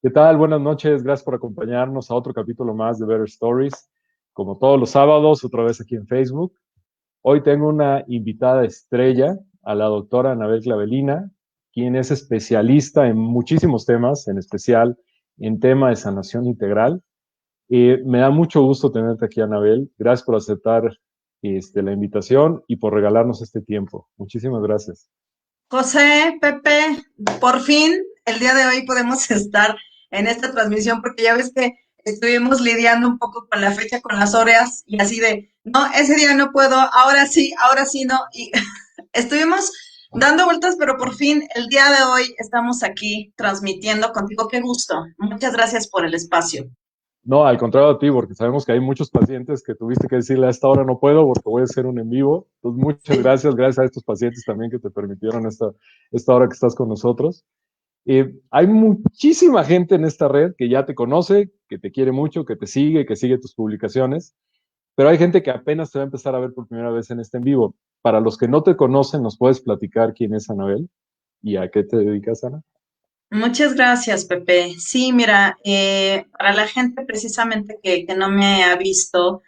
¿Qué tal? Buenas noches. Gracias por acompañarnos a otro capítulo más de Better Stories. Como todos los sábados, otra vez aquí en Facebook. Hoy tengo una invitada estrella, a la doctora Anabel Clavelina, quien es especialista en muchísimos temas, en especial en tema de sanación integral. Me da mucho gusto tenerte aquí, Anabel. Gracias por aceptar la invitación y por regalarnos este tiempo. Muchísimas gracias. José, Pepe, por fin el día de hoy podemos estar en esta transmisión porque ya ves que estuvimos lidiando un poco con la fecha, con las horas y así de, no, ese día no puedo, ahora sí no. Y estuvimos dando vueltas, pero por fin el día de hoy estamos aquí transmitiendo contigo. Qué gusto. Muchas gracias por el espacio. No, al contrario a ti, porque sabemos que hay muchos pacientes que tuviste que decirle a esta hora no puedo porque voy a hacer un en vivo. Entonces, muchas Sí. gracias a estos pacientes también que te permitieron esta hora que estás con nosotros. Hay muchísima gente en esta red que ya te conoce, que te quiere mucho, que sigue tus publicaciones, pero hay gente que apenas te va a empezar a ver por primera vez en este en vivo. Para los que no te conocen, ¿nos puedes platicar quién es Anabel y a qué te dedicas, Ana? Muchas gracias, Pepe. Sí, mira, para la gente precisamente que no me ha visto,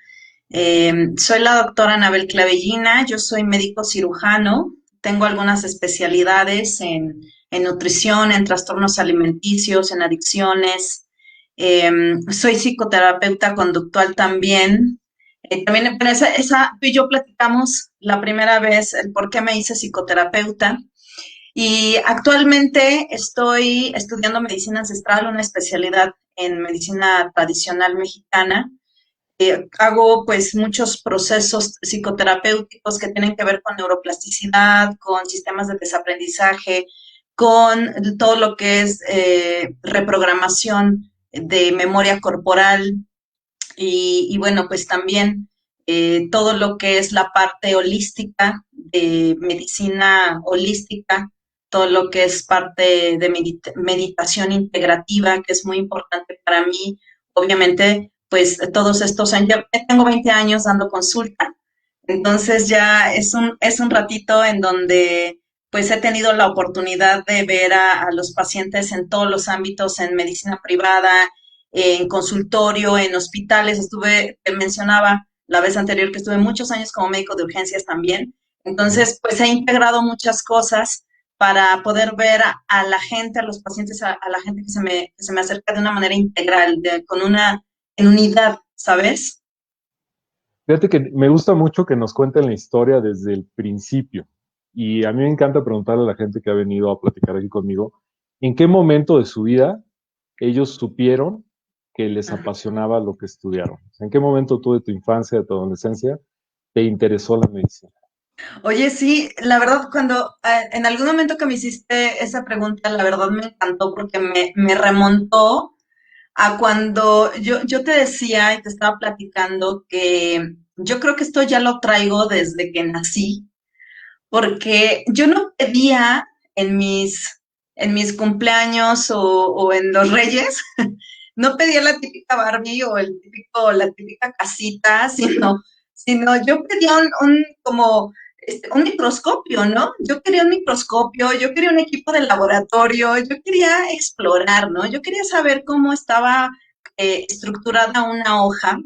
soy la doctora Anabel Clavellina, yo soy médico cirujano, tengo algunas especialidades en nutrición, en trastornos alimenticios, en adicciones, soy psicoterapeuta conductual también. También, pero tú y yo platicamos la primera vez el por qué me hice psicoterapeuta. Y actualmente estoy estudiando medicina ancestral, una especialidad en medicina tradicional mexicana. Hago pues muchos procesos psicoterapéuticos que tienen que ver con neuroplasticidad, con sistemas de desaprendizaje, con todo lo que es reprogramación de memoria corporal y bueno, pues también todo lo que es la parte holística de medicina holística, todo lo que es parte de meditación integrativa, que es muy importante para mí. Obviamente, pues todos estos años, ya tengo 20 años dando consulta, entonces ya es un ratito en donde pues he tenido la oportunidad de ver a los pacientes en todos los ámbitos, en medicina privada, en consultorio, en hospitales. Te mencionaba la vez anterior que estuve muchos años como médico de urgencias también. Ujú. Entonces, pues he integrado muchas cosas para poder ver a la gente, a los pacientes, a la gente que se me acerca de una manera integral, con en unidad, ¿sabes? Fíjate que me gusta mucho que nos cuenten la historia desde el principio. Y a mí me encanta preguntarle a la gente que ha venido a platicar aquí conmigo, ¿en qué momento de su vida ellos supieron que les apasionaba lo que estudiaron? ¿En qué momento tú de tu infancia, de tu adolescencia, te interesó la medicina? Oye, sí, la verdad, cuando en algún momento que me hiciste esa pregunta, la verdad me encantó porque me remontó a cuando yo te decía y te estaba platicando que yo creo que esto ya lo traigo desde que nací, porque yo no pedía en en mis cumpleaños o en los Reyes, no pedía la típica Barbie o la típica casita, sino yo pedía como un microscopio, ¿no? Yo quería un microscopio, yo quería un equipo de laboratorio, yo quería explorar, ¿no? Yo quería saber cómo estaba estructurada una hoja.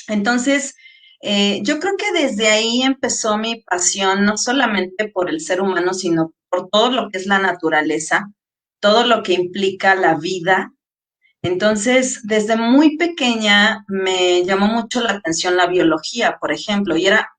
Entonces, yo creo que desde ahí empezó mi pasión, no solamente por el ser humano, sino por todo lo que es la naturaleza, todo lo que implica la vida. Entonces, desde muy pequeña me llamó mucho la atención la biología, por ejemplo,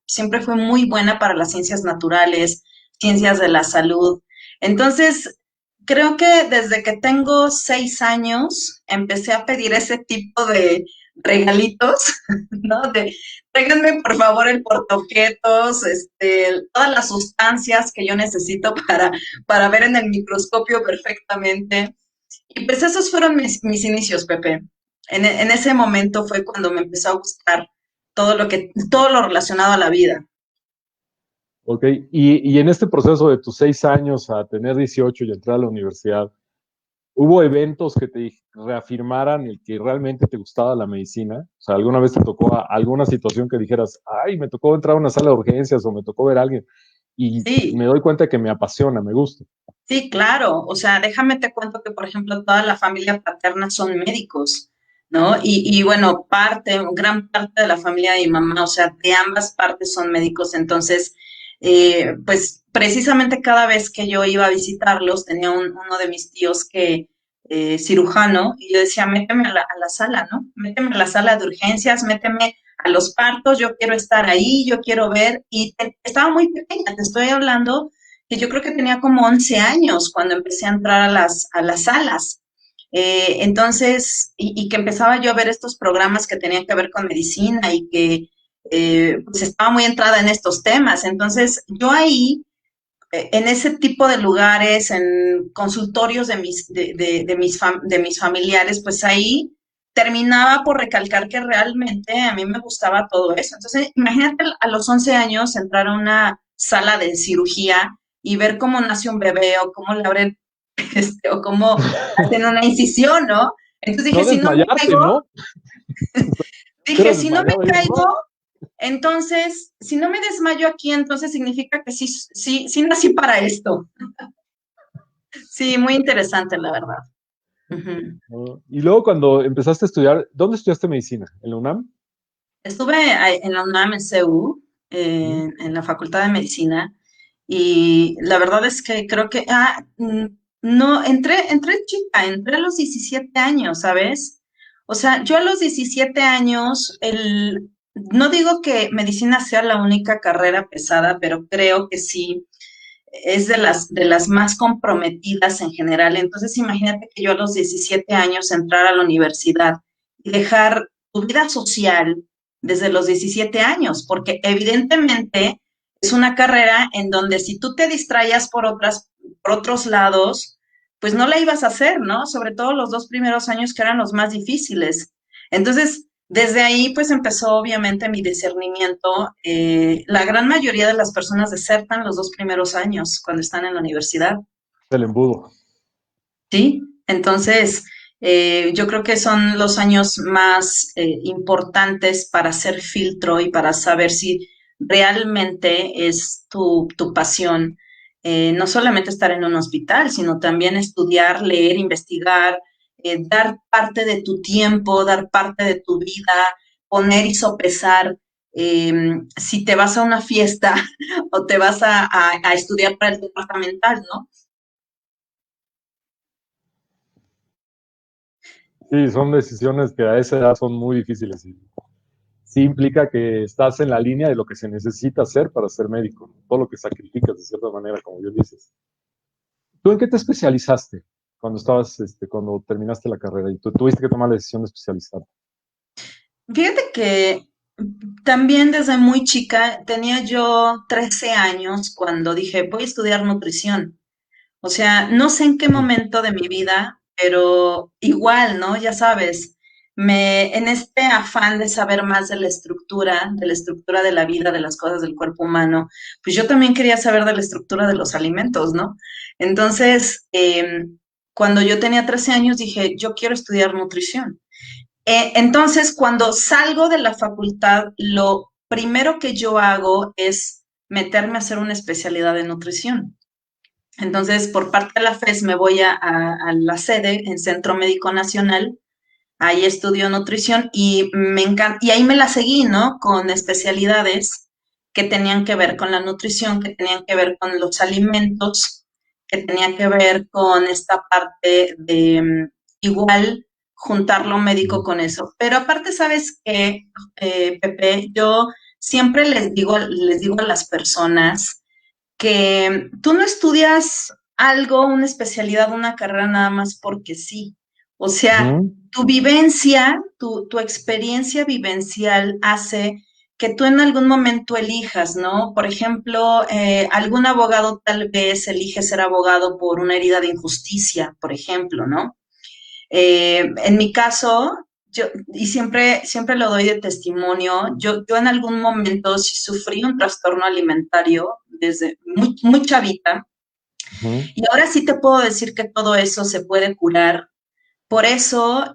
siempre fue muy buena para las ciencias naturales, ciencias de la salud. Entonces, creo que desde que tengo 6 años empecé a pedir ese tipo de regalitos, ¿no? De tráiganme por favor el portaobjetos, todas las sustancias que yo necesito para ver en el microscopio perfectamente. Y pues esos fueron mis inicios, Pepe. En ese momento fue cuando me empezó a gustar todo lo relacionado a la vida. Ok, y en este proceso de tus 6 años a tener 18 y entrar a la universidad, ¿hubo eventos que te reafirmaran el que realmente te gustaba la medicina? O sea, ¿alguna vez te tocó alguna situación que dijeras, ay, me tocó entrar a una sala de urgencias o me tocó ver a alguien y Sí, me doy cuenta que me apasiona, me gusta. sí, claro. O sea, déjame te cuento que, por ejemplo, toda la familia paterna son médicos, ¿no? Y bueno, gran parte de la familia de mi mamá, o sea, de ambas partes son médicos. Entonces, pues precisamente cada vez que yo iba a visitarlos, tenía uno de mis tíos que cirujano, y yo decía, méteme a la sala, ¿no? Méteme a la sala de urgencias, méteme a los partos, yo quiero estar ahí, yo quiero ver. Y estaba muy pequeña, te estoy hablando que yo creo que tenía como 11 años cuando empecé a entrar a las salas. Entonces, y que empezaba yo a ver estos programas que tenían que ver con medicina y que pues estaba muy entrada en estos temas. Entonces, yo ahí, en ese tipo de lugares, en consultorios de mis familiares, pues ahí terminaba por recalcar que realmente a mí me gustaba todo eso. Entonces, imagínate a los 11 años entrar a una sala de cirugía y ver cómo nace un bebé o cómo le abren, o cómo hacen una incisión, ¿no? Entonces dije, No si no me desmayarte, caigo, ¿no? dije, Pero si no me desmayado, caigo, ¿no? entonces, si no me desmayo aquí, entonces significa que sí, sí, sí nací para esto. Sí, muy interesante, la verdad. Ujú. No. Y luego cuando empezaste a estudiar, ¿dónde estudiaste medicina? ¿En la UNAM? Estuve en la UNAM, en CU, Ujú. en la Facultad de Medicina, y la verdad es que creo que, no, entré chica, entré a los 17 años, ¿sabes? O sea, yo a los 17 años, no digo que medicina sea la única carrera pesada, pero creo que sí es de las más comprometidas en general. Entonces, imagínate que yo a los 17 años entrar a la universidad y dejar tu vida social desde los 17 años, porque evidentemente es una carrera en donde si tú te distraías por otros lados, pues no la ibas a hacer, ¿no? Sobre todo los 2 primeros años que eran los más difíciles. Entonces, desde ahí, pues empezó obviamente mi discernimiento. La gran mayoría de las personas desertan los 2 primeros años cuando están en la universidad, El embudo. ¿sí? Entonces, yo creo que son los años más importantes para hacer filtro y para saber si realmente es tu pasión. No solamente estar en un hospital, sino también estudiar, leer, investigar, dar parte de tu tiempo, dar parte de tu vida, poner y sopesar si te vas a una fiesta o te vas a estudiar para el departamental, ¿no? Sí, son decisiones que a esa edad son muy difíciles y sí implica que estás en la línea de lo que se necesita hacer para ser médico, ¿no? Todo lo que sacrificas de cierta manera, como bien dices. ¿Tú en qué te especializaste cuando estabas, cuando terminaste la carrera y tú tuviste que tomar la decisión de especializarte? Fíjate que también desde muy chica, tenía yo 13 años cuando dije, voy a estudiar nutrición. O sea, no sé en qué momento de mi vida, pero igual, ¿no? Ya sabes, en este afán de saber más de la estructura de la vida, de las cosas del cuerpo humano, pues yo también quería saber de la estructura de los alimentos, ¿no? Entonces, cuando yo tenía 13 años, dije, yo quiero estudiar nutrición. Entonces, cuando salgo de la facultad, lo primero que yo hago es meterme a hacer una especialidad en nutrición. Entonces, por parte de la FES me voy a la sede en Centro Médico Nacional, ahí estudio nutrición y me encanta, y ahí me la seguí, ¿no? Con especialidades que tenían que ver con la nutrición, que tenían que ver con los alimentos, que tenían que ver con esta parte de igual juntar lo médico Ujú. con eso. Pero aparte, ¿sabes qué, Pepe? Yo siempre les digo a las personas que tú no estudias algo, una especialidad, una carrera nada más porque sí. O sea, Ujú. tu vivencia, tu experiencia vivencial hace que tú en algún momento elijas, ¿no? Por ejemplo, algún abogado tal vez elige ser abogado por una herida de injusticia, por ejemplo, ¿no? En mi caso, y siempre lo doy de testimonio, yo en algún momento sí sufrí un trastorno alimentario desde muy chavita, Ujú. y ahora sí te puedo decir que todo eso se puede curar. Por eso,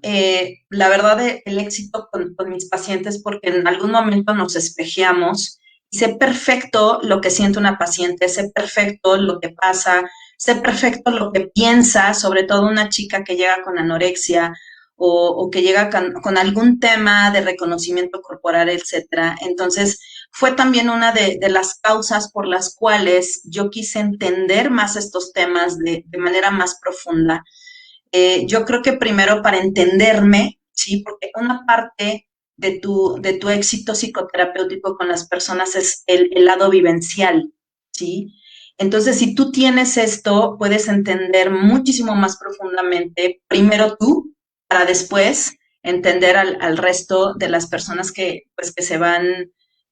la verdad, el éxito con mis pacientes, porque en algún momento nos espejeamos y sé perfecto lo que siente una paciente, sé perfecto lo que pasa, sé perfecto lo que piensa, sobre todo una chica que llega con anorexia o que llega con algún tema de reconocimiento corporal, etcétera. Entonces, fue también una de las causas por las cuales yo quise entender más estos temas de manera más profunda. Yo creo que primero para entenderme, ¿sí? Porque una parte de tu éxito psicoterapéutico con las personas es el lado vivencial, ¿sí? Entonces, si tú tienes esto, puedes entender muchísimo más profundamente, primero tú, para después entender al resto de las personas que, pues, que se van,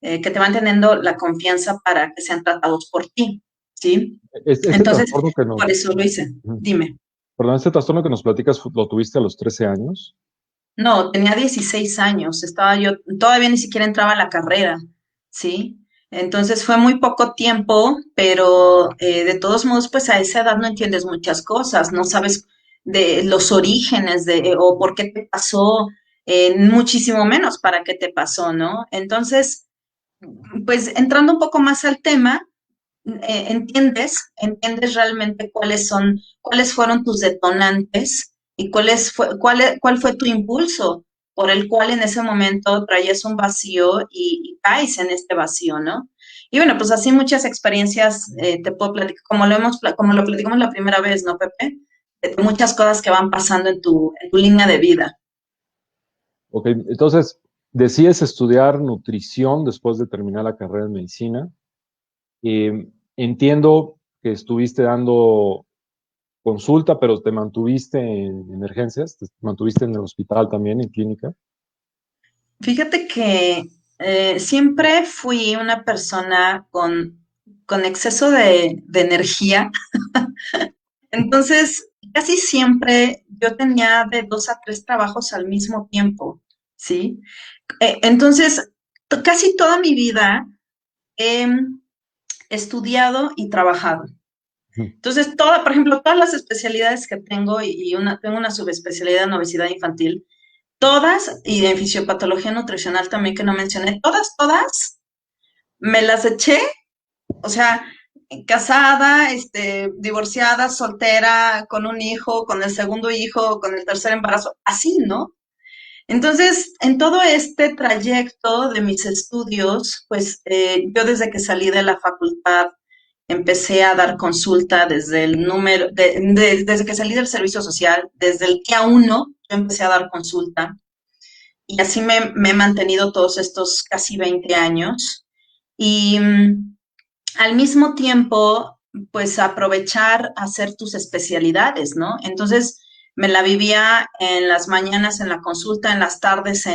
que te van teniendo la confianza para que sean tratados por ti, ¿sí? Este Entonces, trastorno que por nos, eso lo hice. ujú, Dime. perdón, este trastorno que nos platicas, ¿lo tuviste a los 13 años? No, tenía 16 años, estaba yo, todavía ni siquiera entraba a la carrera, ¿sí? Entonces fue muy poco tiempo, pero de todos modos, pues a esa edad no entiendes muchas cosas, no sabes de los orígenes de, o por qué te pasó, muchísimo menos para qué te pasó, ¿no? Entonces, pues entrando un poco más al tema, entiendes realmente cuáles fueron tus detonantes y cuál fue tu impulso por el cual en ese momento traías un vacío y caes en este vacío, ¿no? Y bueno, pues así muchas experiencias te puedo platicar, como lo platicamos la primera vez, ¿no, Pepe? De muchas cosas que van pasando en tu línea de vida. Ok, entonces decides estudiar nutrición después de terminar la carrera en medicina. Entiendo que estuviste dando consulta, pero te mantuviste en emergencias, te mantuviste en el hospital también, en clínica. Fíjate que siempre fui una persona con exceso de energía. Entonces, casi siempre yo tenía de 2 a 3 trabajos al mismo tiempo, ¿sí? Entonces, casi toda mi vida he estudiado y trabajado. Ujú. Entonces, por ejemplo, todas las especialidades que tengo tengo una subespecialidad en obesidad infantil, todas, y en fisiopatología nutricional también que no mencioné, todas, me las eché, o sea, casada, divorciada, soltera, con un hijo, con el segundo hijo, con el tercer embarazo, así, ¿no? Entonces, en todo este trayecto de mis estudios, pues yo desde que salí de la facultad empecé a dar consulta desde el desde que salí del servicio social, desde el día uno, yo empecé a dar consulta y así me he mantenido todos estos casi 20 años. Y al mismo tiempo, pues aprovechar hacer tus especialidades, ¿no? Entonces, me la vivía en las mañanas en la consulta, en las tardes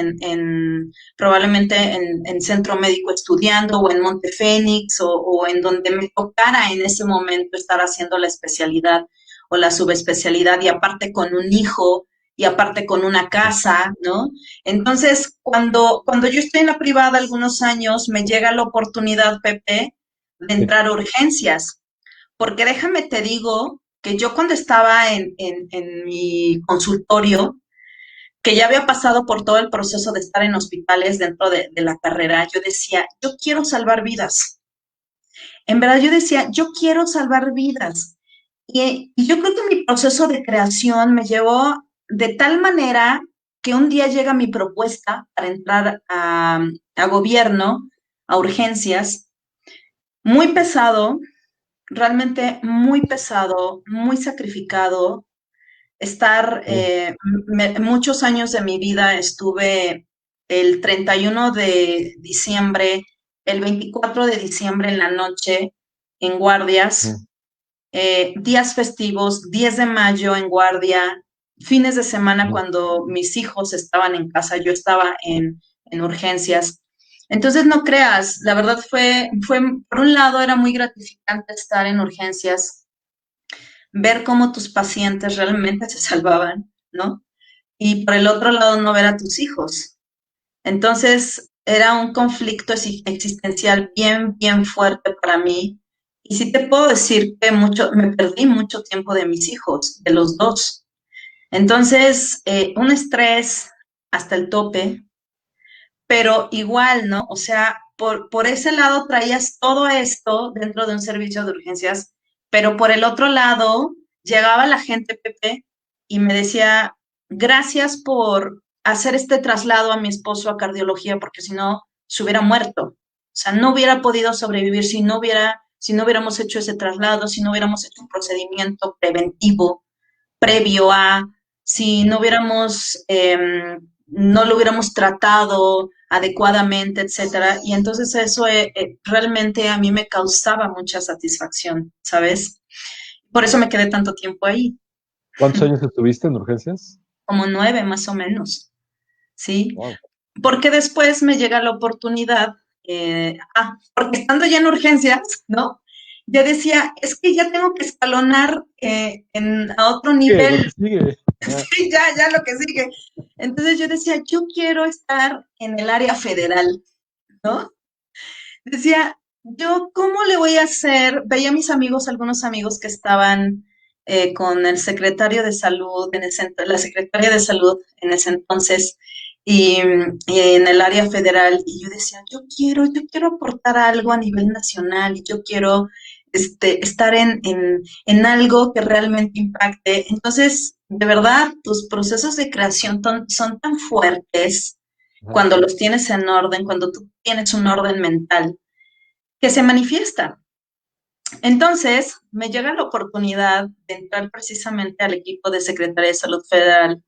probablemente en centro médico estudiando o en Montefénix o en donde me tocara en ese momento estar haciendo la especialidad o la subespecialidad y aparte con un hijo y aparte con una casa, ¿no? Entonces, cuando yo estoy en la privada algunos años, me llega la oportunidad, Pepe, de Sí. entrar a urgencias, porque déjame te digo que yo cuando estaba en mi consultorio, que ya había pasado por todo el proceso de estar en hospitales dentro de la carrera, yo decía, yo quiero salvar vidas. En verdad yo decía, yo quiero salvar vidas. Y yo creo que mi proceso de creación me llevó de tal manera que un día llega mi propuesta para entrar a gobierno, a urgencias, muy pesado, realmente muy pesado, muy sacrificado. Sí. Muchos años de mi vida estuve el 31 de diciembre, el 24 de diciembre en la noche en Ujú. guardias, días festivos, 10 de mayo en guardia, fines de semana Ujú. cuando mis hijos estaban en casa, yo estaba en urgencias. Entonces, no creas, la verdad por un lado era muy gratificante estar en urgencias, ver cómo tus pacientes realmente se salvaban, ¿no? Y por el otro lado, no ver a tus hijos. Entonces, era un conflicto existencial bien fuerte para mí. Y sí te puedo decir que me perdí mucho tiempo de mis hijos, de los dos. Entonces, un estrés hasta el tope, pero igual, ¿no? O sea, por ese lado traías todo esto dentro de un servicio de urgencias, pero por el otro lado llegaba la gente, Pepe, y me decía, gracias por hacer este traslado a mi esposo a cardiología, porque si no, se hubiera muerto. O sea, no hubiera podido sobrevivir si no hubiéramos hecho ese traslado, si no hubiéramos hecho un procedimiento preventivo previo a, si no hubiéramos, no lo hubiéramos tratado adecuadamente, etcétera. Y entonces eso realmente a mí me causaba mucha satisfacción, ¿sabes? Por eso me quedé tanto tiempo ahí, ¿Cuántos años estuviste en urgencias? como 9 más o menos, ¿sí? Wow. Porque después me llega la oportunidad, porque estando ya en urgencias, ¿no? Ya decía, es que ya tengo que escalonar a otro ¿Qué? Lo que nivel. sigue. Ajá. Sí, ya lo que sigue. Entonces yo decía, yo quiero estar en el área federal, ¿no? Decía, yo, ¿cómo le voy a hacer? Veía a mis amigos, algunos amigos que estaban con el secretario de salud, la secretaria de salud en ese entonces, y en el área federal, y yo decía, yo quiero aportar algo a nivel nacional, y yo quiero estar en algo que realmente impacte. Entonces, de verdad, tus procesos de creación son tan fuertes Ajá. cuando los tienes en orden, cuando tú tienes un orden mental, que se manifiestan. Entonces, me llega la oportunidad de entrar precisamente al equipo de Secretaría de Salud Federal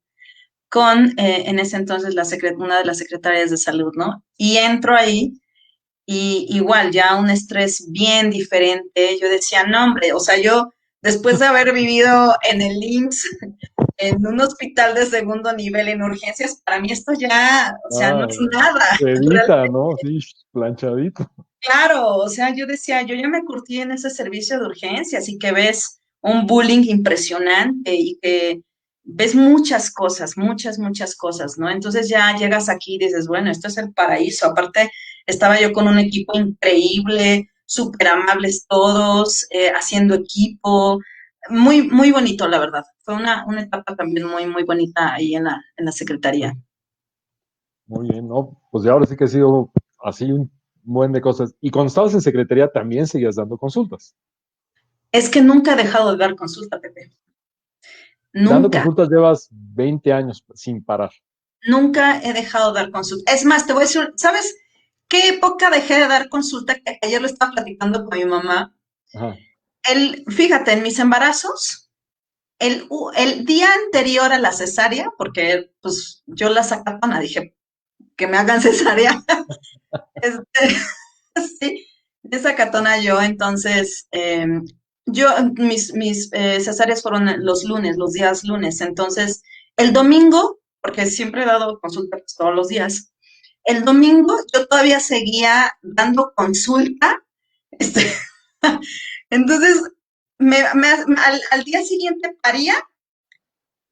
con, en ese entonces, una de las secretarias de salud, ¿no? Y entro ahí y igual, ya un estrés bien diferente. Yo decía, no, hombre, o sea, yo después de haber vivido en el IMSS, en un hospital de segundo nivel en urgencias, para mí esto ya, o sea, no Ah, es nada. sedita, ¿no? Sí, planchadito. Claro, o sea, yo decía, yo ya me curtí en ese servicio de urgencias y que ves un bullying impresionante y que ves muchas cosas, muchas cosas, ¿no? Entonces ya llegas aquí y dices, bueno, esto es el paraíso. Aparte, estaba yo con un equipo increíble, súper amables todos, haciendo equipo, muy bonito, la verdad. Fue una etapa también muy bonita ahí en la secretaría. Muy bien, ¿no? Pues ya ahora sí que ha sido así un buen de cosas. Y cuando estabas en secretaría también seguías dando consultas. Es que nunca he dejado de dar consulta, Pepe. Dando Nunca. consultas llevas 20 años sin parar. Nunca he dejado de dar consulta. Es más, te voy a decir, ¿sabes qué época dejé de dar consulta? Que ayer lo estaba platicando con mi mamá. Ajá. Fíjate, en mis embarazos, el día anterior a la cesárea, porque pues yo la sacatona dije que me hagan cesárea, este, sí, de sacatona yo, entonces, mis cesáreas fueron los lunes, los días lunes, entonces, el domingo, porque siempre he dado consulta pues, todos los días, el domingo yo todavía seguía dando consulta, este, entonces al día siguiente paría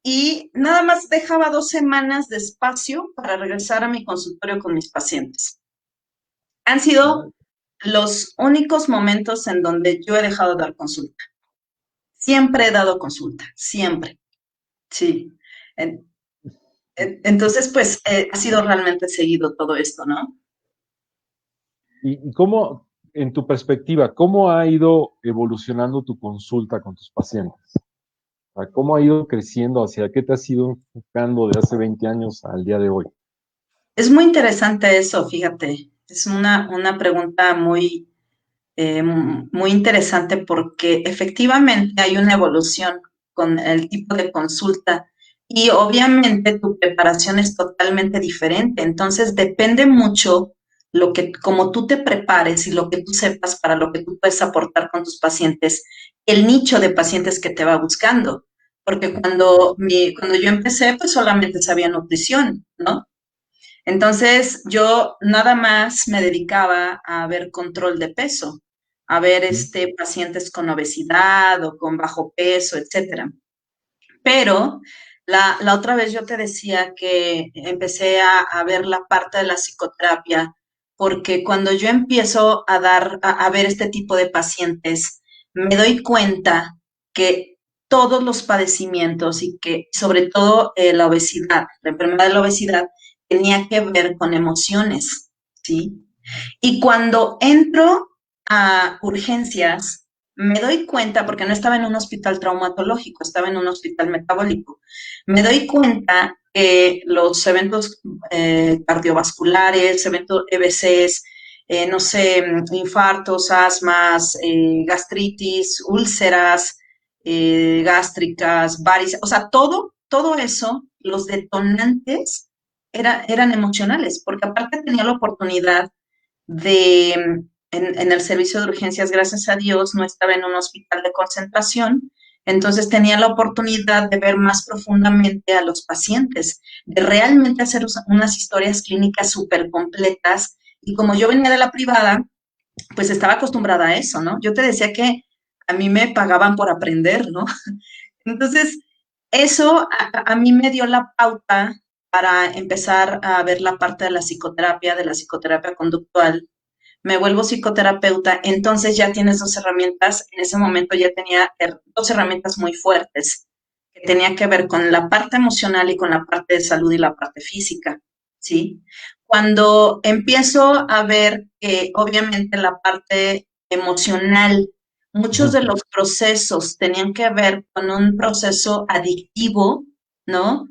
y nada más dejaba 2 semanas de espacio para regresar a mi consultorio con mis pacientes. Han Ah, sido los únicos momentos en donde yo he dejado de dar consulta. Siempre he dado consulta, siempre, sí. Entonces, pues ha sido realmente seguido todo esto, ¿no? ¿Y cómo, en tu perspectiva, cómo ha ido evolucionando tu consulta con tus pacientes? O sea, ¿cómo ha ido creciendo? ¿Hacia qué te has ido enfocando de hace 20 años al día de hoy? Es muy interesante eso, fíjate. Es una pregunta muy interesante porque efectivamente hay una evolución con el tipo de consulta y obviamente tu preparación es totalmente diferente. Entonces depende mucho como tú te prepares y lo que tú sepas para lo que tú puedes aportar con tus pacientes, el nicho de pacientes que te va buscando. Porque cuando yo empecé, pues solamente sabía nutrición, ¿no? Entonces, yo nada más me dedicaba a ver control de peso, a ver Mm. pacientes con obesidad o con bajo peso, etcétera. Pero la otra vez yo te decía que empecé a ver la parte de la psicoterapia, porque cuando yo empiezo a ver este tipo de pacientes, me doy cuenta que todos los padecimientos y que sobre todo la obesidad, la enfermedad de la obesidad, tenía que ver con emociones, ¿sí? Y cuando entro a urgencias, me doy cuenta, porque no estaba en un hospital traumatológico, estaba en un hospital metabólico, me doy cuenta que los eventos cardiovasculares, eventos EBCs, no sé, infartos, asmas, gastritis, úlceras gástricas, varices, o sea, todo eso, los detonantes eran emocionales, porque aparte tenía la oportunidad de, en el servicio de urgencias, gracias a Dios, no estaba en un hospital de concentración, entonces tenía la oportunidad de ver más profundamente a los pacientes, de realmente hacer unas historias clínicas súper completas. Y como yo venía de la privada, pues estaba acostumbrada a eso, ¿no? Yo te decía que a mí me pagaban por aprender, ¿no? Entonces, eso a mí me dio la pauta para empezar a ver la parte de la psicoterapia conductual. Me vuelvo psicoterapeuta, entonces ya tienes dos herramientas. En ese momento ya tenía dos herramientas muy fuertes, que tenía que ver con la parte emocional y con la parte de salud y la parte física, ¿sí? Cuando empiezo a ver que obviamente la parte emocional, muchos Ujú. de los procesos tenían que ver con un proceso adictivo, ¿no?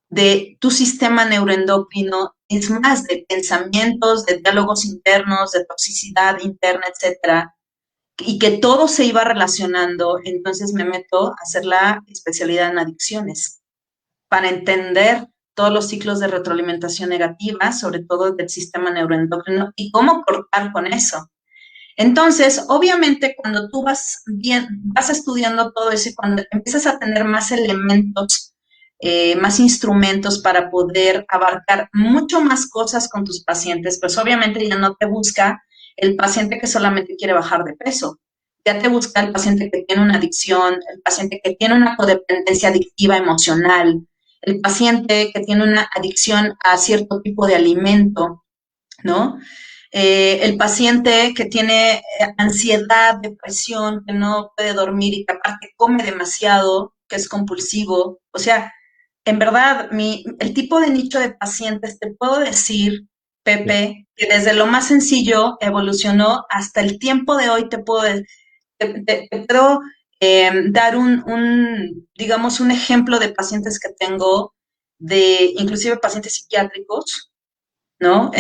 De tu sistema neuroendocrino, es más de pensamientos, de diálogos internos, de toxicidad interna, etcétera, y que todo se iba relacionando, entonces me meto a hacer la especialidad en adicciones para entender todos los ciclos de retroalimentación negativa, sobre todo del sistema neuroendocrino, y cómo cortar con eso. Entonces, obviamente, cuando tú vas bien, vas estudiando todo eso y cuando empiezas a tener más elementos, más instrumentos para poder abarcar mucho más cosas con tus pacientes, pues obviamente ya no te busca el paciente que solamente quiere bajar de peso. Ya te busca el paciente que tiene una adicción, el paciente que tiene una codependencia adictiva emocional, el paciente que tiene una adicción a cierto tipo de alimento, ¿no? El paciente que tiene ansiedad, depresión, que no puede dormir y que aparte come demasiado, que es compulsivo. O sea, en verdad, el tipo de nicho de pacientes, te puedo decir, Sí. Pepe, que desde lo más sencillo evolucionó hasta el tiempo de hoy, te puedo dar digamos, un ejemplo de pacientes que tengo, de inclusive pacientes psiquiátricos, ¿no?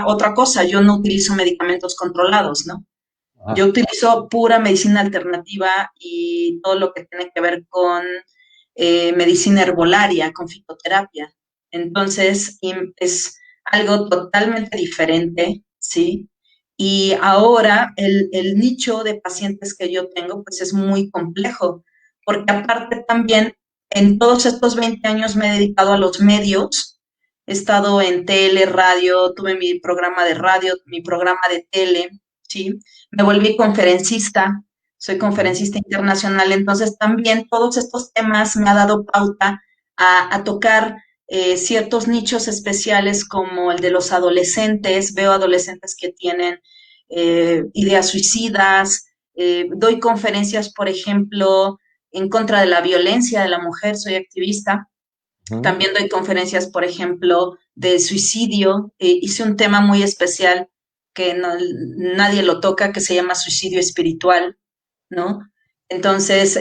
Otra cosa, yo no utilizo medicamentos controlados, ¿no? Yo Ajá. utilizo pura medicina alternativa y todo lo que tiene que ver con medicina herbolaria, con fitoterapia. Entonces, es algo totalmente diferente, ¿sí? Y ahora el nicho de pacientes que yo tengo, pues es muy complejo, porque aparte también en todos estos 20 años me he dedicado a los medios, he estado en tele, radio, tuve mi programa de radio, mi programa de tele, ¿sí? Me volví conferencista, soy Ujú. conferencista internacional, entonces también todos estos temas me ha dado pauta a tocar ciertos nichos especiales como el de los adolescentes. Veo adolescentes que tienen ideas suicidas, doy conferencias, por ejemplo, en contra de la violencia de la mujer, soy activista. Ujú. También doy conferencias, por ejemplo, de suicidio. Hice un tema muy especial que nadie lo toca, que se llama suicidio espiritual, ¿no? Entonces,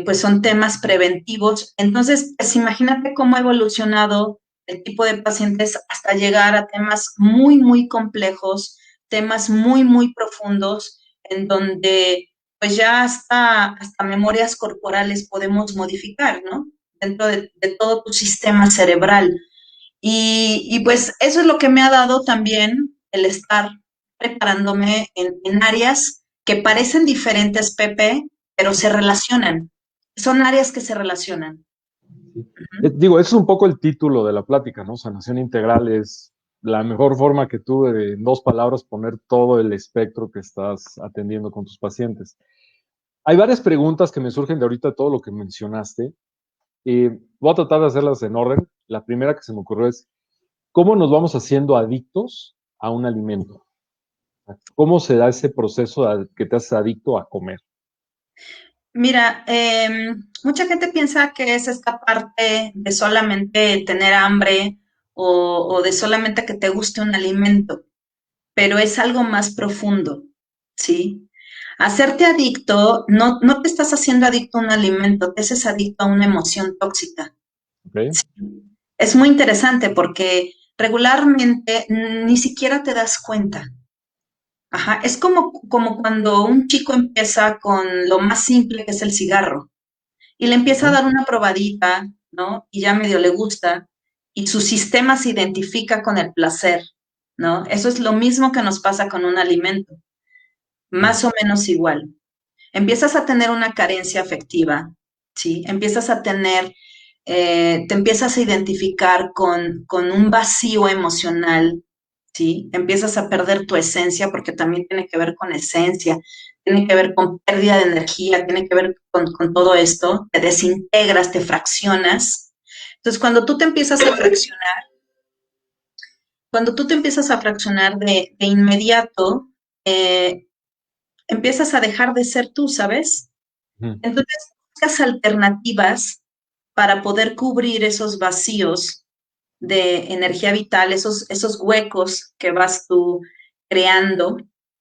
pues son temas preventivos. Entonces, pues imagínate cómo ha evolucionado el tipo de pacientes hasta llegar a temas muy, muy complejos, temas muy, muy profundos, en donde pues ya hasta memorias corporales podemos modificar, ¿no? Dentro de todo tu sistema cerebral. Pues eso es lo que me ha dado también el estar preparándome en áreas que parecen diferentes, Pepe, pero se relacionan. Son áreas que se relacionan. Sí. Ujú. Digo, ese es un poco el título de la plática, ¿no? Sanación integral es la mejor forma que tuve de, en dos palabras, poner todo el espectro que estás atendiendo con tus pacientes. Hay varias preguntas que me surgen de ahorita todo lo que mencionaste. Voy a tratar de hacerlas en orden. La primera que se me ocurrió es, ¿cómo nos vamos haciendo adictos a un alimento? ¿Cómo se da ese proceso que te haces adicto a comer? Mira, mucha gente piensa que es esta parte de solamente tener hambre o de solamente que te guste un alimento. pero es algo más profundo, ¿sí? Hacerte adicto, no te estás haciendo adicto a un alimento, te haces adicto a una emoción tóxica. ¿Ok? ¿Sí? Es muy interesante porque regularmente ni siquiera te das cuenta. Ajá, es como cuando un chico empieza con lo más simple que es el cigarro y le empieza a Ujú. dar una probadita, ¿no? Y ya medio le gusta y su sistema se identifica con el placer, ¿no? Eso es lo mismo que nos pasa con un alimento, Ujú. más o menos igual. Empiezas a tener una carencia afectiva, ¿sí? Empiezas a tener, te empiezas a identificar con un vacío emocional, ¿sí? Empiezas a perder tu esencia porque también tiene que ver con esencia, tiene que ver con pérdida de energía, tiene que ver con todo esto, te desintegras, te fraccionas. Entonces, cuando tú te empiezas a fraccionar de inmediato, eh, empiezas a dejar de ser tú, ¿sabes? Ujú. Entonces, buscas alternativas para poder cubrir esos vacíos de energía vital, esos huecos que vas tú creando,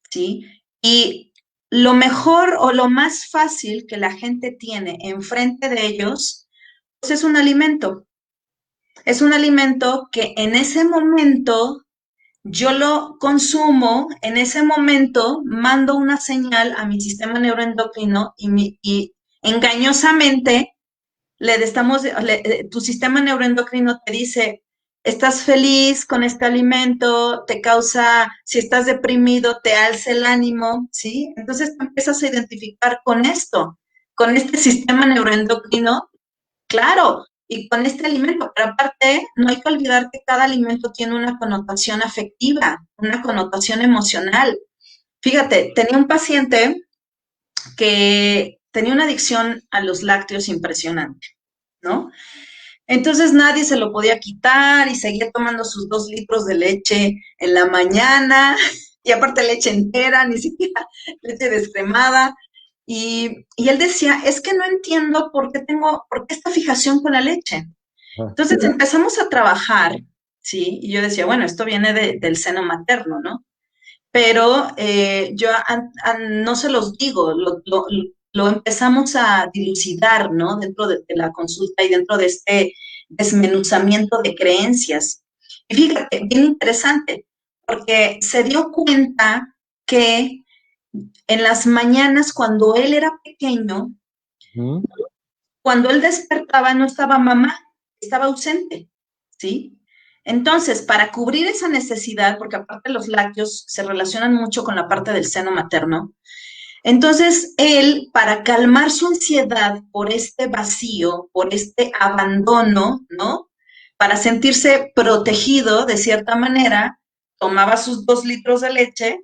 ¿sí? Y lo mejor o lo más fácil que la gente tiene enfrente de ellos, pues es un alimento. Es un alimento que en ese momento yo lo consumo, en ese momento mando una señal a mi sistema neuroendocrino y engañosamente tu sistema neuroendocrino te dice, estás feliz con este alimento, te causa, si estás deprimido, te alza el ánimo, ¿sí? Entonces te empiezas a identificar con esto, con este sistema neuroendocrino. Claro, y con este alimento, pero aparte no hay que olvidar que cada alimento tiene una connotación afectiva, una connotación emocional. Fíjate, tenía un paciente que tenía una adicción a los lácteos impresionante, ¿no? Entonces nadie se lo podía quitar y seguía tomando sus 2 litros de leche en la mañana y aparte leche entera, ni siquiera leche descremada. Y él decía, es que no entiendo por qué esta fijación con la leche. Ajá. Entonces empezamos a trabajar, ¿sí? Y yo decía, bueno, esto viene del seno materno, ¿no? Pero yo no se los digo, lo empezamos a dilucidar, ¿no? Dentro de la consulta y dentro de este desmenuzamiento de creencias. Y fíjate, bien interesante, porque se dio cuenta que en las mañanas, cuando él era pequeño, Ujú. cuando él despertaba no estaba mamá, estaba ausente, ¿sí? Entonces, para cubrir esa necesidad, porque aparte los lácteos se relacionan mucho con la parte del seno materno, entonces él, para calmar su ansiedad por este vacío, por este abandono, ¿no? Para sentirse protegido de cierta manera, tomaba sus 2 litros de leche.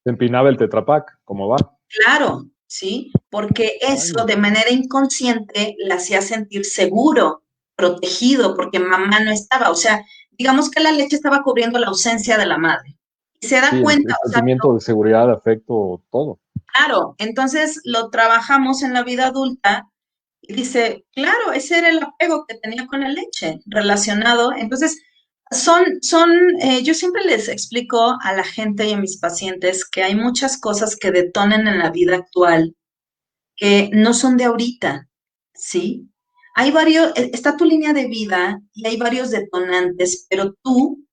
Se empinaba el Tetrapac, ¿cómo va? Claro, ¿sí? Porque eso Ay, de manera inconsciente le hacía sentir seguro, protegido, porque mamá no estaba. O sea, digamos que la leche estaba cubriendo la ausencia de la madre. Y se da sí, cuenta, el o sea, sentimiento de seguridad, afecto, todo. claro, entonces lo trabajamos en la vida adulta y dice, claro, ese era el apego que tenía con la leche relacionado. Entonces, yo siempre les explico a la gente y a mis pacientes que hay muchas cosas que detonan en la vida actual que no son de ahorita, ¿sí? Está tu línea de vida y hay varios detonantes, pero tú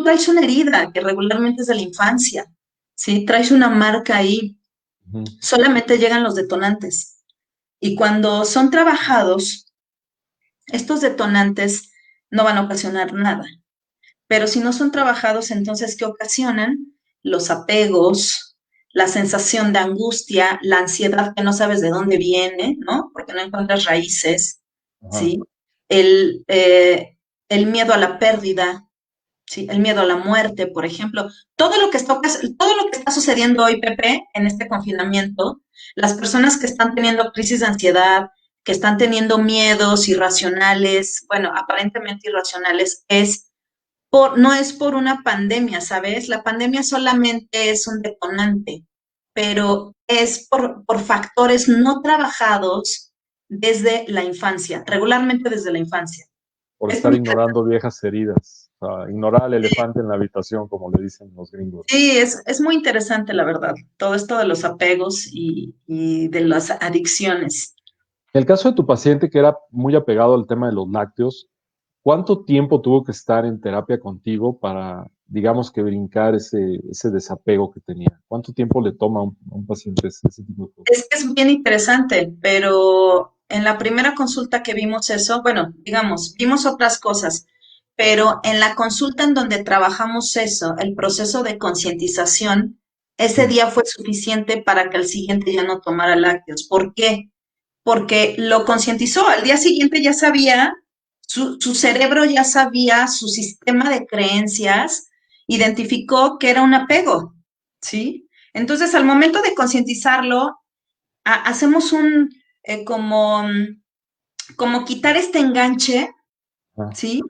traes una herida que regularmente es de la infancia, ¿sí? Traes una marca ahí, Ujú. solamente llegan los detonantes. Y cuando son trabajados, estos detonantes no van a ocasionar nada. Pero si no son trabajados, entonces, ¿qué ocasionan? Los apegos, la sensación de angustia, la ansiedad que no sabes de dónde viene, ¿no? Porque no encuentras raíces, Ajá. ¿sí? El, eh, el miedo a la pérdida, ¿sí? El miedo a la muerte, por ejemplo. Todo lo que está sucediendo hoy, Pepe, en este confinamiento, las personas que están teniendo crisis de ansiedad, que están teniendo miedos irracionales, bueno, aparentemente irracionales, no es por una pandemia, ¿sabes? La pandemia solamente es un detonante, pero es por factores no trabajados desde la infancia, regularmente desde la infancia. Por Es estar muy ignorando viejas heridas. O sea, ignorar al elefante en la habitación, como le dicen los gringos. Sí, es muy interesante, la verdad, todo esto de los apegos y de las adicciones. En el caso de tu paciente que era muy apegado al tema de los lácteos, ¿cuánto tiempo tuvo que estar en terapia contigo para, digamos, que brincar ese desapego que tenía? ¿Cuánto tiempo le toma a un paciente ese tipo de cosas? Es que es bien interesante, pero en la primera consulta que vimos eso, bueno, digamos, vimos otras cosas, pero en la consulta en donde trabajamos eso, el proceso de concientización, ese Mm, día fue suficiente para que al siguiente ya no tomara lácteos. ¿Por qué? Porque lo concientizó. Al día siguiente ya sabía, su cerebro ya sabía, su sistema de creencias identificó que era un apego, ¿sí? Entonces, al momento de concientizarlo, hacemos como, como quitar este enganche, ah, ¿sí?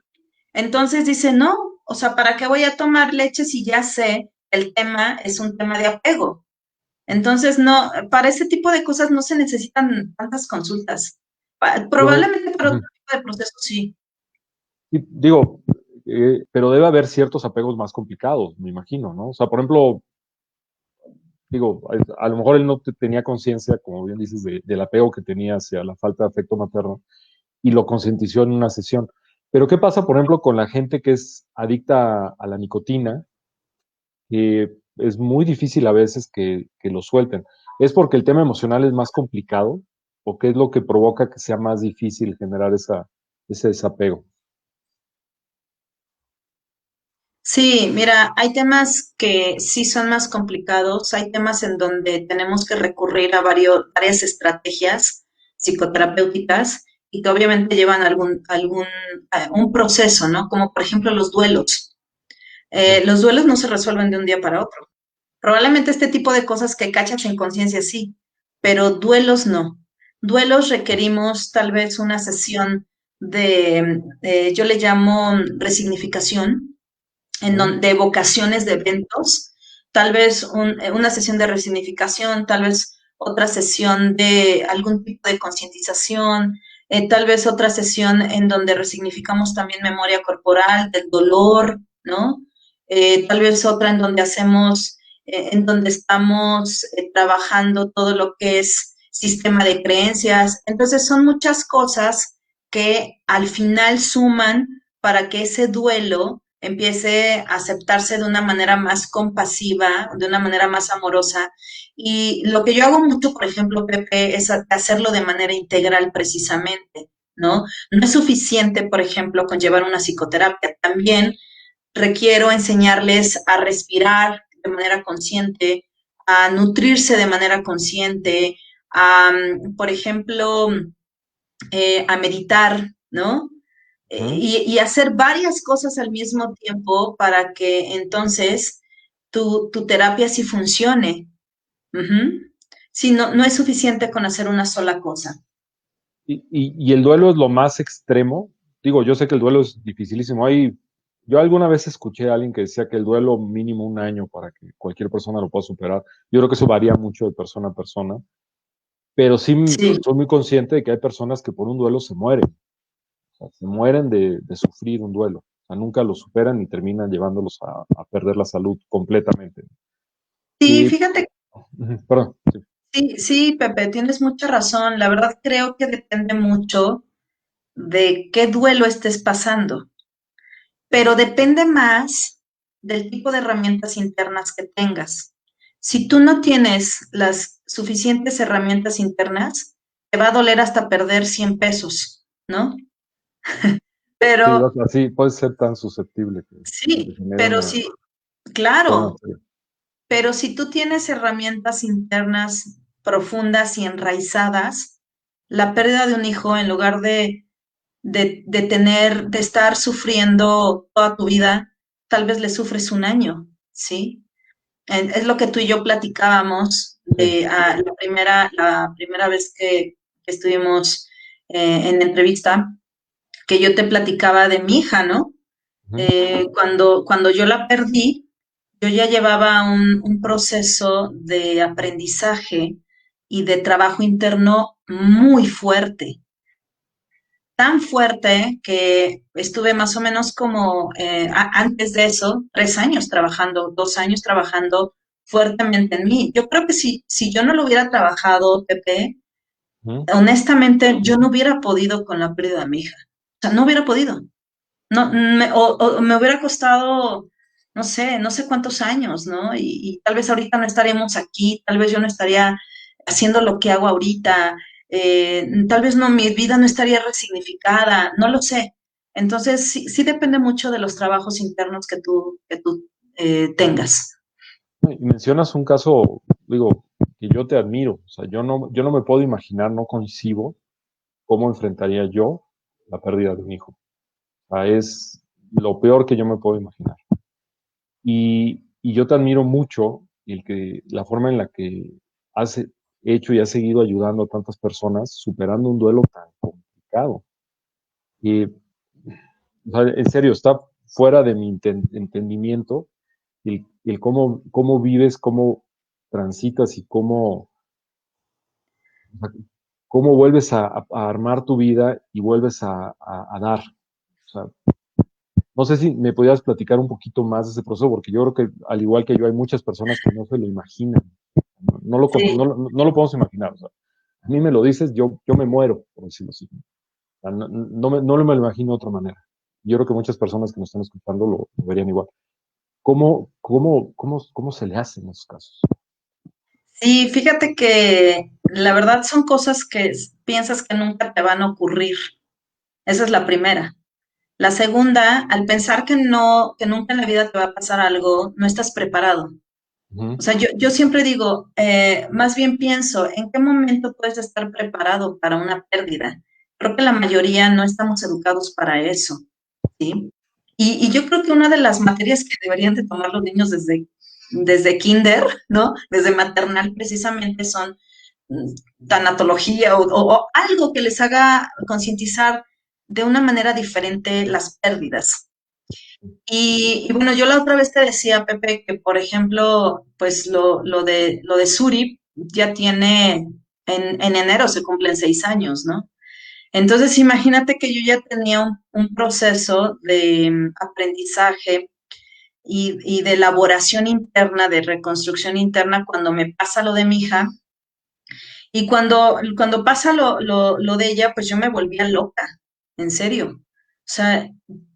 Entonces dice, no, o sea, ¿para qué voy a tomar leche si ya sé el tema es un tema de apego? Entonces, no, para ese tipo de cosas no se necesitan tantas consultas. Yo, Probablemente para otro ujú. tipo de procesos sí. Y digo, pero debe haber ciertos apegos más complicados, me imagino, ¿no? O sea, por ejemplo, digo, a lo mejor él no tenía conciencia, como bien dices, del apego que tenía hacia la falta de afecto materno y lo concientizó en una sesión. Pero ¿qué pasa, por ejemplo, con la gente que es adicta a la nicotina? Que es muy difícil a veces que lo suelten. ¿Es porque el tema emocional es más complicado o qué es lo que provoca que sea más difícil generar ese desapego? Sí, mira, hay temas que sí son más complicados, hay temas en donde tenemos que recurrir a varias estrategias psicoterapéuticas y que obviamente llevan un proceso, ¿no? Como por ejemplo los duelos. Los duelos no se resuelven de un día para otro. Probablemente este tipo de cosas que cachas en conciencia sí, pero duelos no. Duelos requerimos tal vez una sesión yo le llamo resignificación, Ujú, de evocaciones de eventos, tal vez una sesión de resignificación, tal vez otra sesión de algún tipo de concientización, tal vez otra sesión en donde resignificamos también memoria corporal, del dolor, ¿no? Tal vez otra en donde en donde estamos trabajando todo lo que es sistema de creencias. Entonces son muchas cosas que al final suman para que ese duelo empiece a aceptarse de una manera más compasiva, de una manera más amorosa. Y lo que yo hago mucho, por ejemplo, Pepe, es hacerlo de manera integral precisamente, ¿no? No es suficiente, por ejemplo, con llevar una psicoterapia. También requiero enseñarles a respirar de manera consciente, a nutrirse de manera consciente, por ejemplo, a meditar, ¿no? ujú. Y hacer varias cosas al mismo tiempo para que entonces tu terapia sí funcione. Ujú. Sí, no, no es suficiente con hacer una sola cosa. Y el duelo es lo más extremo. Digo, yo sé que el duelo es dificilísimo. Yo alguna vez escuché a alguien que decía que el duelo mínimo un año para que cualquier persona lo pueda superar. Yo creo que eso varía mucho de persona a persona, pero sí Sí, soy muy consciente de que hay personas que por un duelo se mueren. O sea, se mueren de sufrir un duelo. O sea, nunca lo superan y terminan llevándolos a perder la salud completamente. sí, Y, fíjate, perdón, sí. sí, sí, Pepe, tienes mucha razón. La verdad creo que depende mucho de qué duelo estés pasando, pero depende más del tipo de herramientas internas que tengas. Si tú no tienes las suficientes herramientas internas, te va a doler hasta perder 100 pesos, ¿no? Sí, Pero así puede ser tan susceptible que te sí, genera pero una sí, problema claro, serio. pero si tú tienes herramientas internas profundas y enraizadas, la pérdida de un hijo, en lugar de estar sufriendo toda tu vida, tal vez le sufres un año, ¿sí? Es lo que tú y yo platicábamos Sí. de la primera vez que estuvimos en entrevista, que yo te platicaba de mi hija, ¿no? Ujú. Cuando yo la perdí, yo ya llevaba un proceso de aprendizaje y de trabajo interno muy fuerte. tan fuerte que estuve más o menos como antes de eso, 3 años trabajando, 2 años trabajando fuertemente en mí. Yo creo que si yo no lo hubiera trabajado, Pepe, Ujú. honestamente, yo no hubiera podido con la pérdida de mi hija. O sea, no hubiera podido. No, o me hubiera costado, no sé cuántos años, ¿no? Y tal vez ahorita no estaríamos aquí, tal vez yo no estaría haciendo lo que hago ahorita, tal vez no, mi vida no estaría resignificada, no lo sé. Entonces, sí, sí depende mucho de los trabajos internos que tú tengas. Y mencionas un caso, digo, que yo te admiro. O sea, yo no me puedo imaginar, no concibo cómo enfrentaría yo la pérdida de un hijo. O sea, es lo peor que yo me puedo imaginar. Y yo te admiro mucho la forma en la que has hecho y has seguido ayudando a tantas personas superando un duelo tan complicado. Y, o sea, en serio, está fuera de mi entendimiento el cómo vives, cómo transitas y cómo vuelves a armar tu vida y vuelves a dar. O sea, no sé si me podías platicar un poquito más de ese proceso, porque yo creo que al igual que yo hay muchas personas que no se lo imaginan, Sí. no lo podemos imaginar. O sea, a mí me lo dices, yo me muero, por decirlo así. O sea, no me lo imagino de otra manera. Yo creo que muchas personas que nos están escuchando lo verían igual. ¿Cómo se le hace en esos casos? Sí, fíjate que la verdad son cosas que piensas que nunca te van a ocurrir. Esa es la primera. La segunda, al pensar que no, que nunca en la vida te va a pasar algo, no estás preparado. Ujú, O sea, yo siempre digo, más bien pienso, ¿en qué momento puedes estar preparado para una pérdida? Creo que la mayoría no estamos educados para eso, ¿sí? Y yo creo que una de las materias que deberían de tomar los niños desde kinder, ¿no? Desde maternal precisamente son tanatología o algo que les haga concientizar de una manera diferente las pérdidas. Y bueno, yo la otra vez te decía, Pepe, que por ejemplo, pues lo de Suri ya tiene, en enero se cumplen 6 años, ¿no? Entonces, imagínate que yo ya tenía un proceso de aprendizaje y de elaboración interna, de reconstrucción interna cuando me pasa lo de mi hija. Y cuando pasa lo de ella, pues yo me volvía loca, en serio. O sea,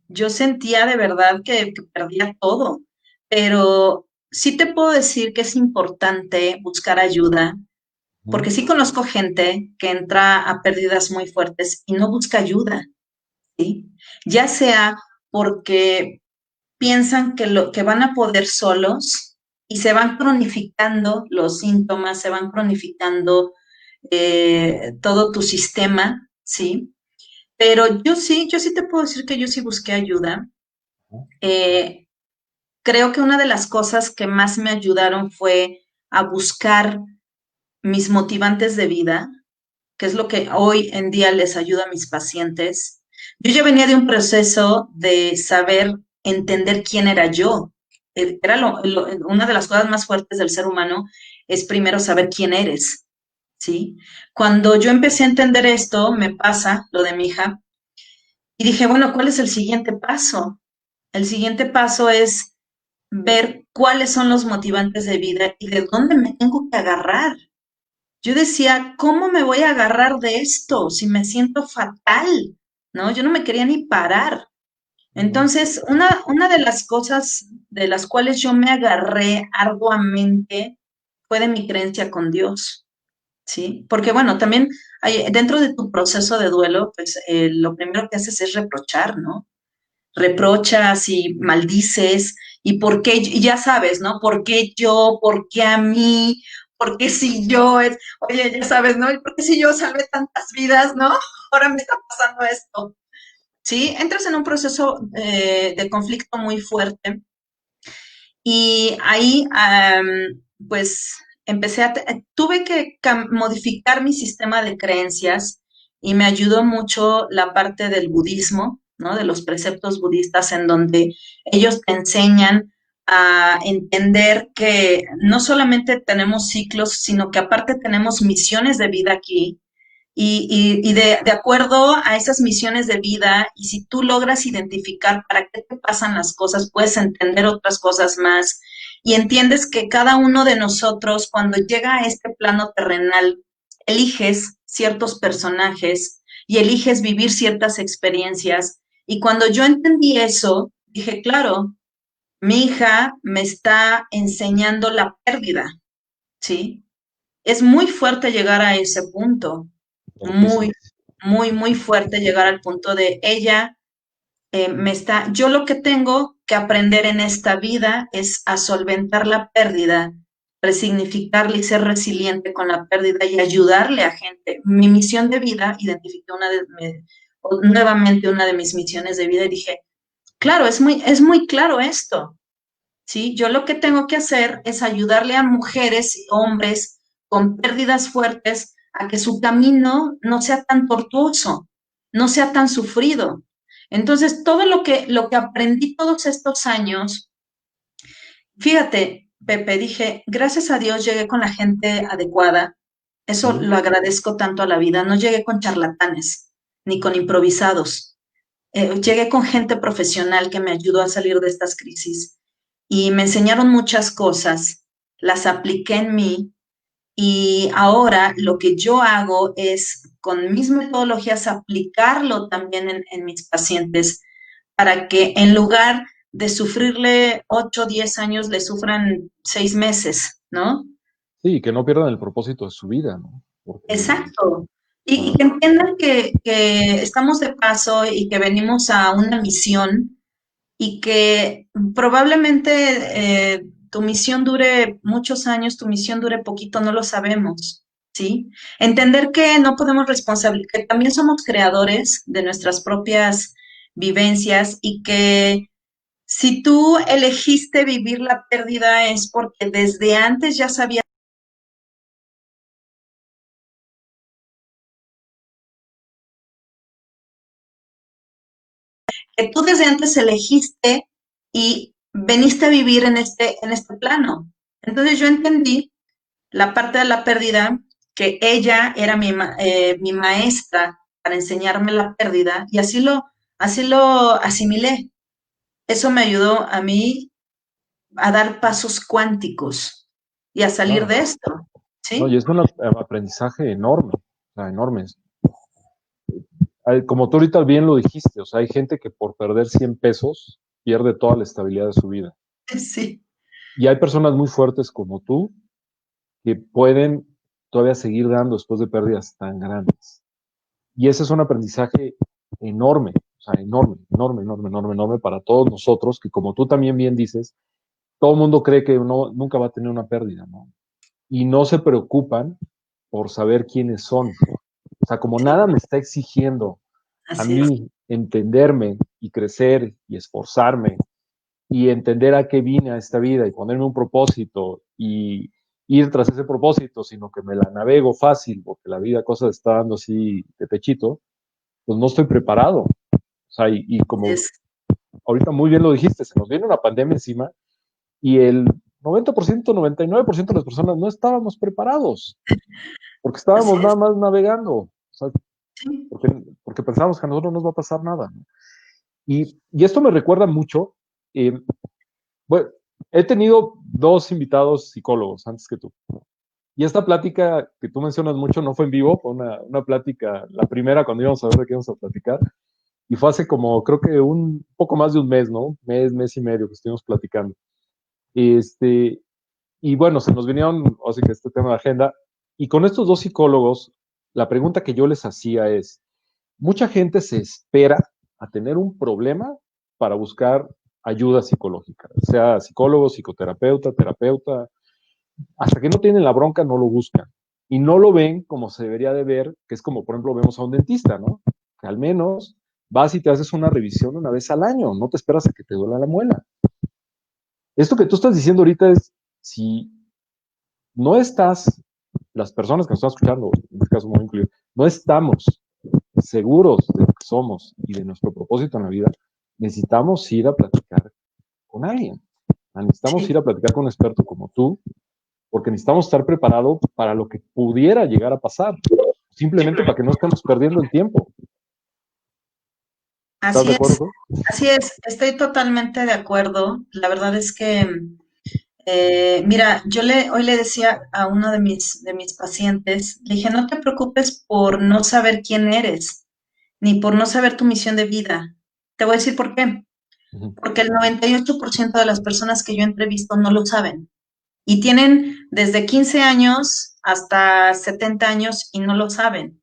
yo sentía de verdad que perdía todo, pero sí te puedo decir que es importante buscar ayuda, ujú, porque sí conozco gente que entra a pérdidas muy fuertes y no busca ayuda, ¿sí? Ya sea porque piensan que van a poder solos y se van cronificando los síntomas, se van cronificando todo tu sistema, ¿sí? Pero yo sí te puedo decir que yo sí busqué ayuda. ujú, Eh, Creo que una de las cosas que más me ayudaron fue a buscar mis motivantes de vida, que es lo que hoy en día les ayuda a mis pacientes. Yo ya venía de un proceso de saber entender quién era yo. Era una de las cosas más fuertes del ser humano es primero saber quién eres, ¿sí? Cuando yo empecé a entender esto, me pasa lo de mi hija y dije, bueno, ¿cuál es el siguiente paso? El siguiente paso es ver cuáles son los motivantes de vida y de dónde me tengo que agarrar. Yo decía, ¿cómo me voy a agarrar de esto si me siento fatal? ¿No? Yo no me quería ni parar. ujú. Entonces, una de las cosas de las cuales yo me agarré arduamente fue de mi creencia con Dios, ¿sí? Porque bueno, también dentro de tu proceso de duelo, pues lo primero que haces es reprochar, ¿no? Reprochas y maldices y por qué, y ya sabes, ¿no? ¿Por qué yo? ¿Por qué a mí? ¿Por qué si yo? Oye, ya sabes, ¿no? ¿Y por qué si yo salvé tantas vidas, ¿no? Ahora me está pasando esto. Sí, entras en un proceso de conflicto muy fuerte y ahí, pues, tuve que modificar mi sistema de creencias y me ayudó mucho la parte del budismo, ¿no? De los preceptos budistas en donde ellos te enseñan a entender que no solamente tenemos ciclos, sino que aparte tenemos misiones de vida aquí y de acuerdo a esas misiones de vida, y si tú logras identificar para qué te pasan las cosas, puedes entender otras cosas más y entiendes que cada uno de nosotros, cuando llega a este plano terrenal, eliges ciertos personajes y eliges vivir ciertas experiencias. Y cuando yo entendí eso, dije, claro, mi hija me está enseñando la pérdida, ¿sí? Es muy fuerte llegar a ese punto, Fuertísimo. muy, muy fuerte llegar al punto de ella yo lo que tengo que aprender en esta vida es a solventar la pérdida, resignificarla y ser resiliente con la pérdida y ayudarle a gente. Mi misión de vida, identifiqué nuevamente una de mis misiones de vida y dije, claro, es muy claro esto. ¿Sí? Yo lo que tengo que hacer es ayudarle a mujeres y hombres con pérdidas fuertes a que su camino no sea tan tortuoso, no sea tan sufrido. Entonces, todo lo que aprendí todos estos años, fíjate, Pepe, dije, gracias a Dios llegué con la gente adecuada. Eso ¿Mm? lo agradezco tanto a la vida. No llegué con charlatanes ni con improvisados. Llegué con gente profesional que me ayudó a salir de estas crisis y me enseñaron muchas cosas, las apliqué en mí y ahora lo que yo hago es con mis metodologías aplicarlo también en mis pacientes para que en lugar de sufrirle 8 o 10 años, le sufran 6 meses, ¿no? Sí, que no pierdan el propósito de su vida, ¿no? Porque, Exacto. Y ah, que entiendan que estamos de paso y que venimos a una misión y que probablemente tu misión dure muchos años, tu misión dure poquito, no lo sabemos, ¿sí? Entender que no podemos responsabilizar, que también somos creadores de nuestras propias vivencias y que si tú elegiste vivir la pérdida es porque desde antes ya sabías que tú desde antes elegiste y veniste a vivir en este plano. Entonces yo entendí la parte de la pérdida, que ella era mi maestra para enseñarme la pérdida y así lo asimilé. Eso me ayudó a mí a dar pasos cuánticos y a salir claro, de esto, no, y ¿sí? es un aprendizaje enorme, o sea, enorme. Como tú ahorita bien lo dijiste, o sea, hay gente que por perder 100 pesos pierde toda la estabilidad de su vida. Sí, Y hay personas muy fuertes como tú que pueden todavía seguir dando después de pérdidas tan grandes. Y ese es un aprendizaje enorme, o sea, enorme, enorme, enorme, enorme, enorme para todos nosotros, que como tú también bien dices, todo el mundo cree que uno nunca va a tener una pérdida, ¿no? Y no se preocupan por saber quiénes son. O sea, como sí, nada me está exigiendo a así es. mí entenderme y crecer y esforzarme y entender a qué vine a esta vida y ponerme un propósito y ir tras ese propósito, sino que me la navego fácil porque la vida cosa está dando así de pechito, pues no estoy preparado. O sea, y como Es, ahorita muy bien lo dijiste, se nos viene una pandemia encima y el 90%, 99% de las personas no estábamos preparados porque así estábamos nada es. más navegando. O sea, Sí, porque pensábamos que a nosotros no nos va a pasar nada, ¿no? Y esto me recuerda mucho, eh, bueno, he tenido dos invitados psicólogos antes que tú. Y esta plática que tú mencionas mucho no fue en vivo, fue una plática, la primera cuando íbamos a ver de qué íbamos a platicar. Y fue hace como, creo que un poco más de un mes, ¿no? Mes y medio que estuvimos platicando. Este, y bueno, se nos vinieron, así que este tema de agenda. Y con estos dos psicólogos, la pregunta que yo les hacía es, mucha gente se espera a tener un problema para buscar ayuda psicológica, sea psicólogo, psicoterapeuta, terapeuta, hasta que no tienen la bronca no lo buscan y no lo ven como se debería de ver, que es como por ejemplo vemos a un dentista, ¿no? Que al menos vas y te haces una revisión una vez al año, no te esperas a que te duela la muela. Esto que tú estás diciendo ahorita es, si no estás, las personas que nos están escuchando, en este caso muy incluido, no estamos seguros de lo que somos y de nuestro propósito en la vida, necesitamos ir a platicar con alguien. Necesitamos sí, ir a platicar con un experto como tú, porque necesitamos estar preparados para lo que pudiera llegar a pasar. O simplemente para que no estemos perdiendo el tiempo. ¿Estás Así de es, acuerdo? así es, estoy totalmente de acuerdo. La verdad es que, mira, hoy le decía a uno de mis pacientes, le dije, no te preocupes por no saber quién eres, ni por no saber tu misión de vida. Te voy a decir por qué. Ujú. Porque el 98% de las personas que yo entrevisto no lo saben. Y tienen desde 15 años hasta 70 años y no lo saben.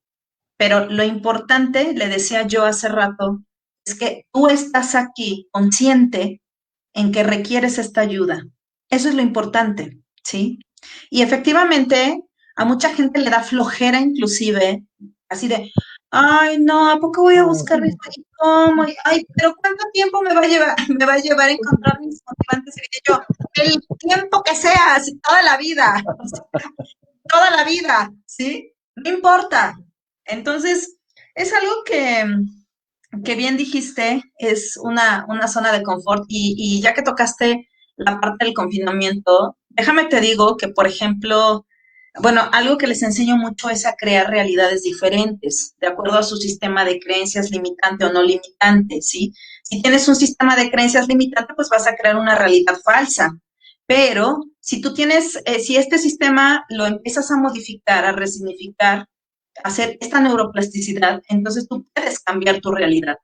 Pero lo importante, le decía yo hace rato, es que tú estás aquí consciente en que requieres esta ayuda. Eso es lo importante, ¿sí? Y efectivamente, a mucha gente le da flojera inclusive, así de, ay, no, ¿a poco voy a buscar esto? ¿Y cómo? Ay, pero ¿cuánto tiempo me va a llevar, me va a llevar a encontrar mis motivantes? Y yo, el tiempo que sea, así, toda la vida, toda la vida, ¿sí? No importa. Entonces, es algo que bien dijiste, es una zona de confort y ya que tocaste la parte del confinamiento, déjame te digo que, por ejemplo, bueno, algo que les enseño mucho es a crear realidades diferentes, de acuerdo a su sistema de creencias limitante o no limitante, ¿sí? Si tienes un sistema de creencias limitante, pues vas a crear una realidad falsa. Pero si tú tienes, si este sistema lo empiezas a modificar, a resignificar, hacer esta neuroplasticidad, entonces tú puedes cambiar tu realidad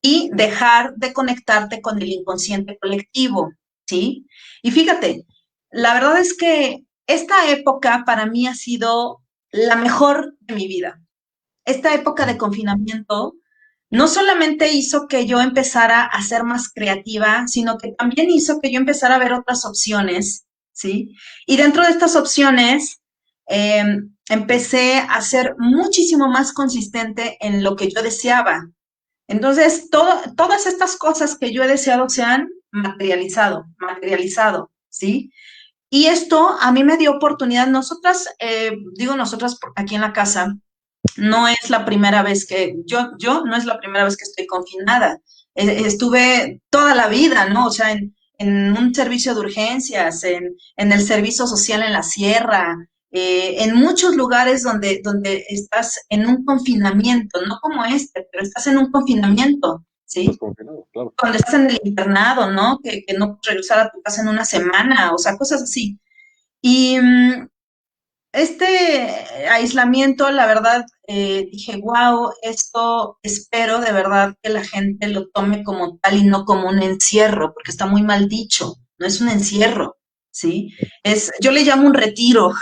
y dejar de conectarte con el inconsciente colectivo, ¿sí? Y fíjate, la verdad es que esta época para mí ha sido la mejor de mi vida. Esta época de confinamiento no solamente hizo que yo empezara a ser más creativa, sino que también hizo que yo empezara a ver otras opciones, ¿sí? Y dentro de estas opciones, eh, empecé a ser muchísimo más consistente en lo que yo deseaba. Entonces, todas estas cosas que yo he deseado se han materializado, ¿sí? Y esto a mí me dio oportunidad. Nosotras, digo nosotras aquí en la casa, no es la primera vez que, yo no es la primera vez que estoy confinada. Estuve toda la vida, ¿no? O sea, en un servicio de urgencias, en el servicio social en la sierra, en muchos lugares donde estás en un confinamiento, no como este, pero estás en un confinamiento, Estás ¿sí? confinado, claro. Cuando estás en el internado, ¿no? Que no puedes regresar a tu casa en una semana, o sea, cosas así. Y este aislamiento, la verdad, dije, wow, esto espero de verdad que la gente lo tome como tal y no como un encierro, porque está muy mal dicho, no es un encierro, ¿sí? Yo le llamo un retiro,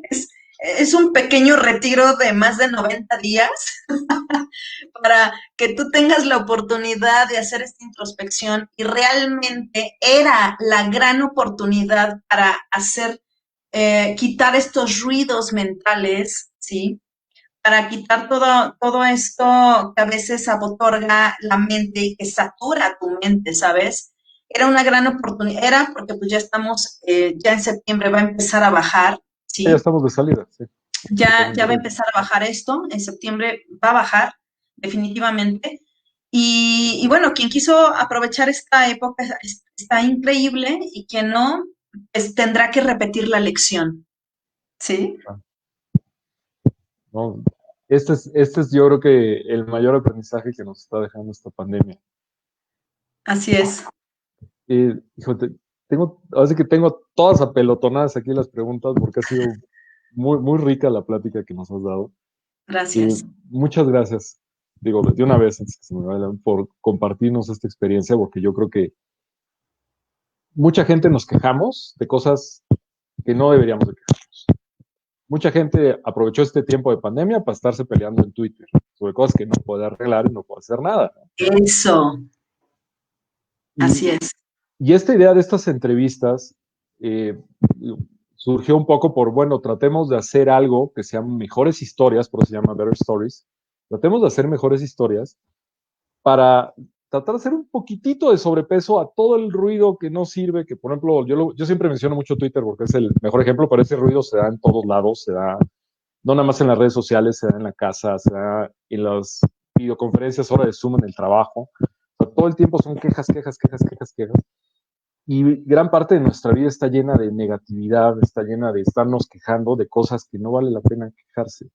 es, es un pequeño retiro de más de 90 días para que tú tengas la oportunidad de hacer esta introspección y realmente era la gran oportunidad para hacer, quitar estos ruidos mentales, ¿sí? Para quitar todo esto que a veces abotorga la mente y que satura tu mente, ¿sabes? Era una gran oportunidad, era porque pues ya estamos, ya en septiembre va a empezar a bajar, Ya ¿sí? estamos de salida, sí, Ya totalmente. va a empezar a bajar esto, en septiembre va a bajar definitivamente. Y bueno, quien quiso aprovechar esta época está increíble y quien no, pues tendrá que repetir la lección, ¿sí? Ah, no, este es yo creo que el mayor aprendizaje que nos está dejando esta pandemia. Así es. Híjole, así que tengo todas apelotonadas aquí las preguntas porque ha sido muy rica la plática que nos has dado. Gracias. Muchas gracias, digo, de una vez, antes que se me vaya, por compartirnos esta experiencia, porque yo creo que mucha gente nos quejamos de cosas que no deberíamos de quejarnos. Mucha gente aprovechó este tiempo de pandemia para estarse peleando en Twitter sobre cosas que no puede arreglar y no puede hacer nada. Eso, así Y, es. y esta idea de estas entrevistas eh, surgió un poco por, bueno, tratemos de hacer algo que sean mejores historias, por eso se llama Better Stories. Tratemos de hacer mejores historias para tratar de hacer un poquitito de sobrepeso a todo el ruido que no sirve, que por ejemplo, yo siempre menciono mucho Twitter porque es el mejor ejemplo, pero ese ruido se da en todos lados, se da no nada más en las redes sociales, se da en la casa, se da en las videoconferencias, hora de Zoom en el trabajo. O sea, todo el tiempo son quejas, quejas, quejas, quejas, quejas. Y gran parte de nuestra vida está llena de negatividad, está llena de estarnos quejando de cosas que no vale la pena quejarse.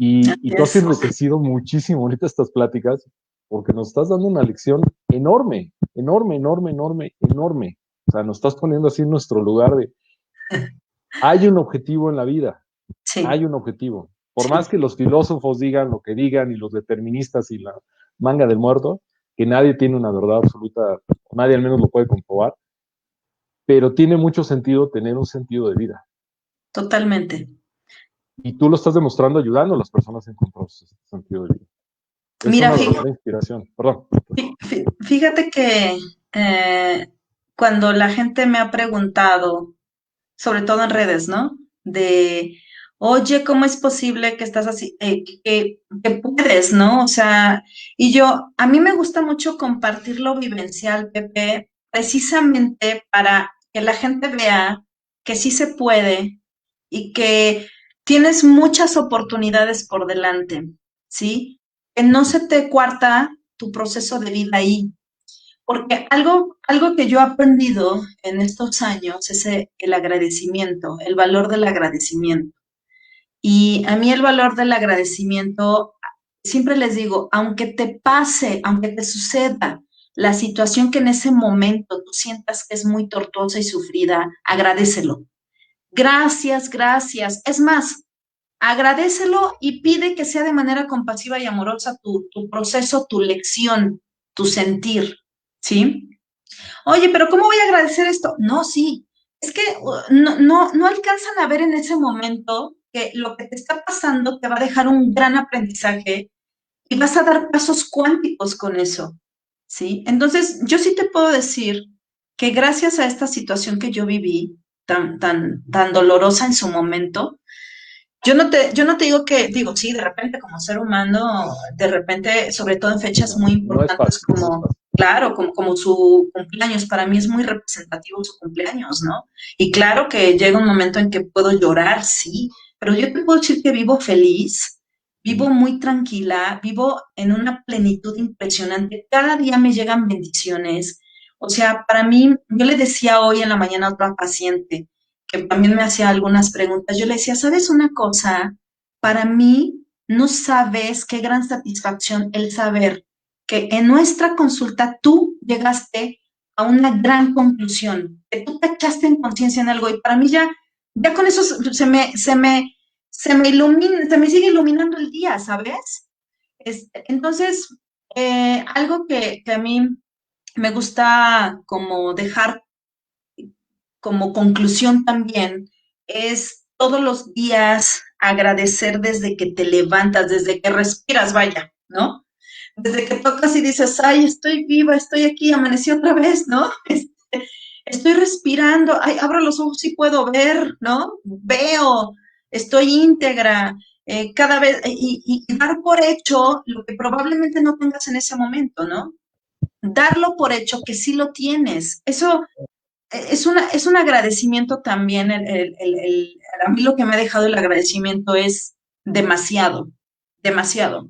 Y Así tú has es. enriquecido muchísimo ahorita estas pláticas porque nos estás dando una lección enorme, enorme, enorme, enorme, enorme. O sea, nos estás poniendo así en nuestro lugar de, hay un objetivo en la vida, hay Sí, un objetivo. Por más sí, que los filósofos digan lo que digan y los deterministas y la manga del muerto, que nadie tiene una verdad absoluta, nadie al menos lo puede comprobar, pero tiene mucho sentido tener un sentido de vida. totalmente. Y tú lo estás demostrando ayudando a las personas a encontrar su sentido de vida. Es Mira, una verdadera inspiración. Perdón. fíjate que eh, cuando la gente me ha preguntado, sobre todo en redes, ¿no? De, oye, ¿cómo es posible que estás así, que puedes, ¿no? O sea, y yo, a mí me gusta mucho compartir lo vivencial, Pepe, precisamente para que la gente vea que sí se puede y que tienes muchas oportunidades por delante, ¿sí? Que no se te cuarta tu proceso de vida ahí, porque algo que yo he aprendido en estos años es el agradecimiento, el valor del agradecimiento. Y a mí el valor del agradecimiento, siempre les digo, aunque te pase, aunque te suceda la situación que en ese momento tú sientas que es muy tortuosa y sufrida, agradecelo. Gracias, gracias. Es más, agradecelo y pide que sea de manera compasiva y amorosa tu proceso, tu lección, tu sentir, ¿sí? Oye, pero ¿cómo voy a agradecer esto? No, sí, es que no alcanzan a ver en ese momento que lo que te está pasando te va a dejar un gran aprendizaje y vas a dar pasos cuánticos con eso, ¿sí? Entonces, yo sí te puedo decir que gracias a esta situación que yo viví, tan dolorosa en su momento, yo no te digo que, digo, sí, de repente como ser humano, de repente, sobre todo en fechas No, muy no es importantes fácil, no es como, fácil. claro, como su cumpleaños, para mí es muy representativo su cumpleaños, ¿no? Y claro que llega un momento en que puedo llorar, sí, pero yo te puedo decir que vivo feliz, vivo muy tranquila, vivo en una plenitud impresionante, cada día me llegan bendiciones. O sea, para mí, yo le decía hoy en la mañana a otra paciente, que también me hacía algunas preguntas, yo le decía, ¿sabes una cosa? Para mí, no sabes qué gran satisfacción el saber que en nuestra consulta tú llegaste a una gran conclusión, que tú te echaste en conciencia en algo y para mí ya con eso se me ilumina, se me sigue iluminando el día, ¿sabes? Entonces, algo que a mí me gusta como dejar como conclusión también es todos los días agradecer desde que te levantas, desde que respiras, vaya, ¿no? Desde que tocas y dices, ay, estoy viva, estoy aquí, amanecí otra vez, ¿no? Estoy respirando, ay, abro los ojos y puedo ver, ¿no? Veo, estoy íntegra, cada vez, y dar por hecho lo que probablemente no tengas en ese momento, ¿no? Darlo por hecho que sí lo tienes. Eso es un agradecimiento también. A mí lo que me ha dejado el agradecimiento es demasiado, demasiado.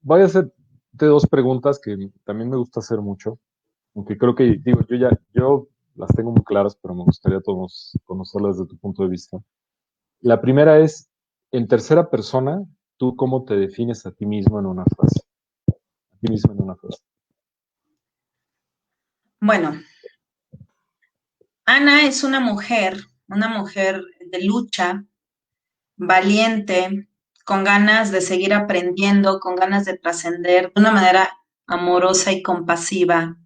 Voy a hacerte dos preguntas que también me gusta hacer mucho, aunque creo que, digo, yo las tengo muy claras, pero me gustaría todos conocerlas desde tu punto de vista. La primera es, en tercera persona, ¿tú cómo te defines a ti mismo en una frase? A ti mismo en una frase. Bueno, Ana es una mujer de lucha, valiente, con ganas de seguir aprendiendo, con ganas de trascender de una manera amorosa y compasiva,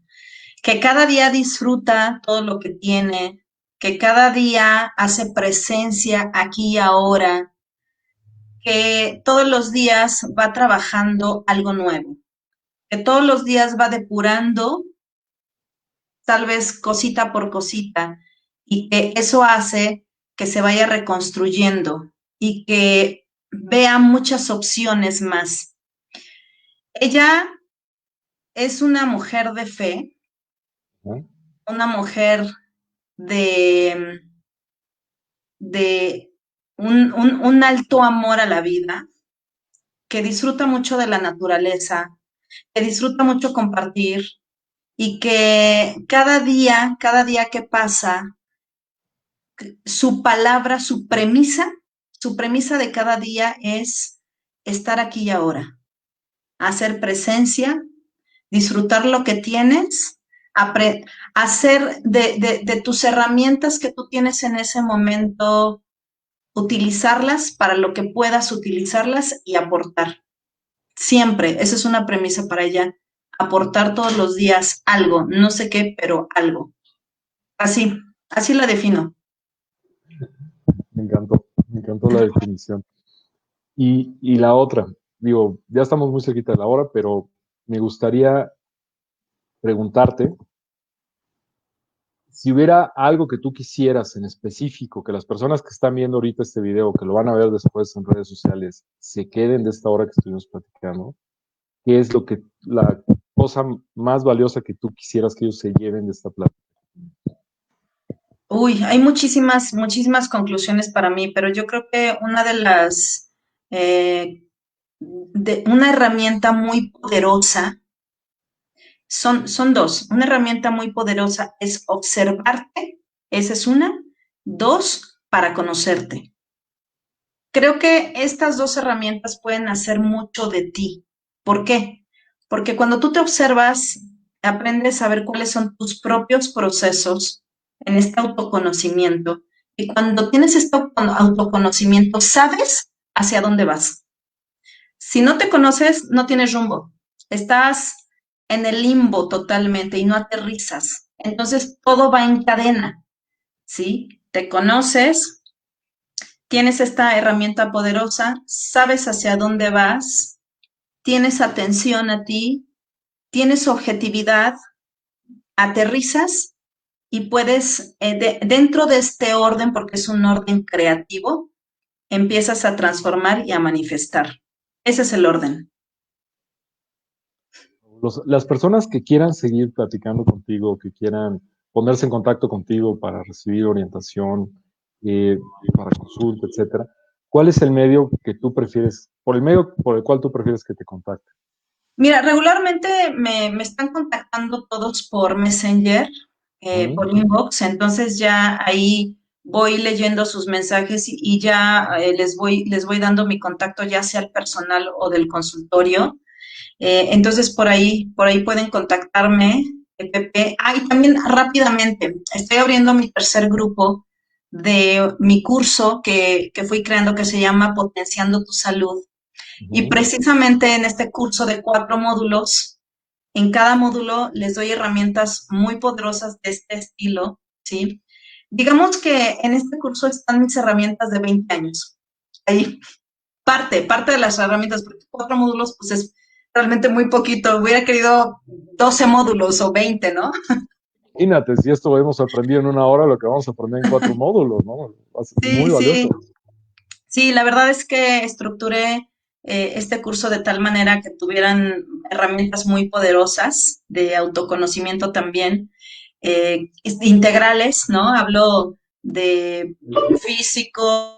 que cada día disfruta todo lo que tiene, que cada día hace presencia aquí y ahora, que todos los días va trabajando algo nuevo, que todos los días va depurando, tal vez cosita por cosita, y que eso hace que se vaya reconstruyendo y que vea muchas opciones más. Ella es una mujer de fe, ¿No? una mujer de, de un alto amor a la vida, que disfruta mucho de la naturaleza, que disfruta mucho compartir y que cada día que pasa, su palabra, su premisa su premisa de cada día es estar aquí y ahora, hacer presencia, disfrutar lo que tienes, hacer de tus herramientas que tú tienes en ese momento, utilizarlas para lo que puedas utilizarlas y aportar. Siempre, esa es una premisa para ella, aportar todos los días algo, no sé qué, pero algo. Así, así la defino. Me encantó la definición. Y la otra, digo, ya estamos muy cerquita de la hora, pero me gustaría preguntarte si hubiera algo que tú quisieras en específico, que las personas que están viendo ahorita este video, que lo van a ver después en redes sociales, se queden de esta hora que estuvimos platicando, ¿qué es la cosa más valiosa que tú quisieras que ellos se lleven de esta plática? Uy, hay muchísimas, muchísimas conclusiones para mí, pero yo creo que una de las, una herramienta muy poderosa, son dos. Una herramienta muy poderosa es observarte, esa es una. Dos, para conocerte. Creo que estas dos herramientas pueden hacer mucho de ti. ¿Por qué? Porque cuando tú te observas, aprendes a ver cuáles son tus propios procesos en este autoconocimiento. Y cuando tienes este autoconocimiento, sabes hacia dónde vas. Si no te conoces, no tienes rumbo. Estás en el limbo totalmente y no aterrizas. Entonces todo va en cadena, ¿sí? Te conoces, tienes esta herramienta poderosa, sabes hacia dónde vas, tienes atención a ti, tienes objetividad, aterrizas y puedes, dentro de este orden, porque es un orden creativo, empiezas a transformar y a manifestar. Ese es el orden. Las personas que quieran seguir platicando contigo, que quieran ponerse en contacto contigo para recibir orientación, eh, para consulta, etcétera, ¿cuál es el medio que tú prefieres, por el medio por el cual tú prefieres que te contacten? Mira, regularmente me están contactando todos por Messenger, por inbox, entonces ya ahí voy leyendo sus mensajes y ya les voy dando mi contacto ya sea al personal o del consultorio. Entonces por ahí pueden contactarme, Pepe. Ah, y también rápidamente, estoy abriendo mi tercer grupo de mi curso que fui creando que se llama Potenciando tu Salud. Y precisamente en este curso de 4 módulos, en cada módulo les doy herramientas muy poderosas de este estilo, ¿sí? Digamos que en este curso están mis herramientas de 20 años. Ahí, parte de las herramientas, porque 4 módulos, pues es realmente muy poquito. Hubiera querido 12 módulos o 20, ¿no? Imagínate, si esto hemos aprendido en una hora, lo que vamos a aprender en 4 módulos, ¿no? Muy Sí, valioso. sí. Sí, la verdad es que estructuré este curso de tal manera que tuvieran herramientas muy poderosas de autoconocimiento también, integrales, ¿no? Hablo de físico.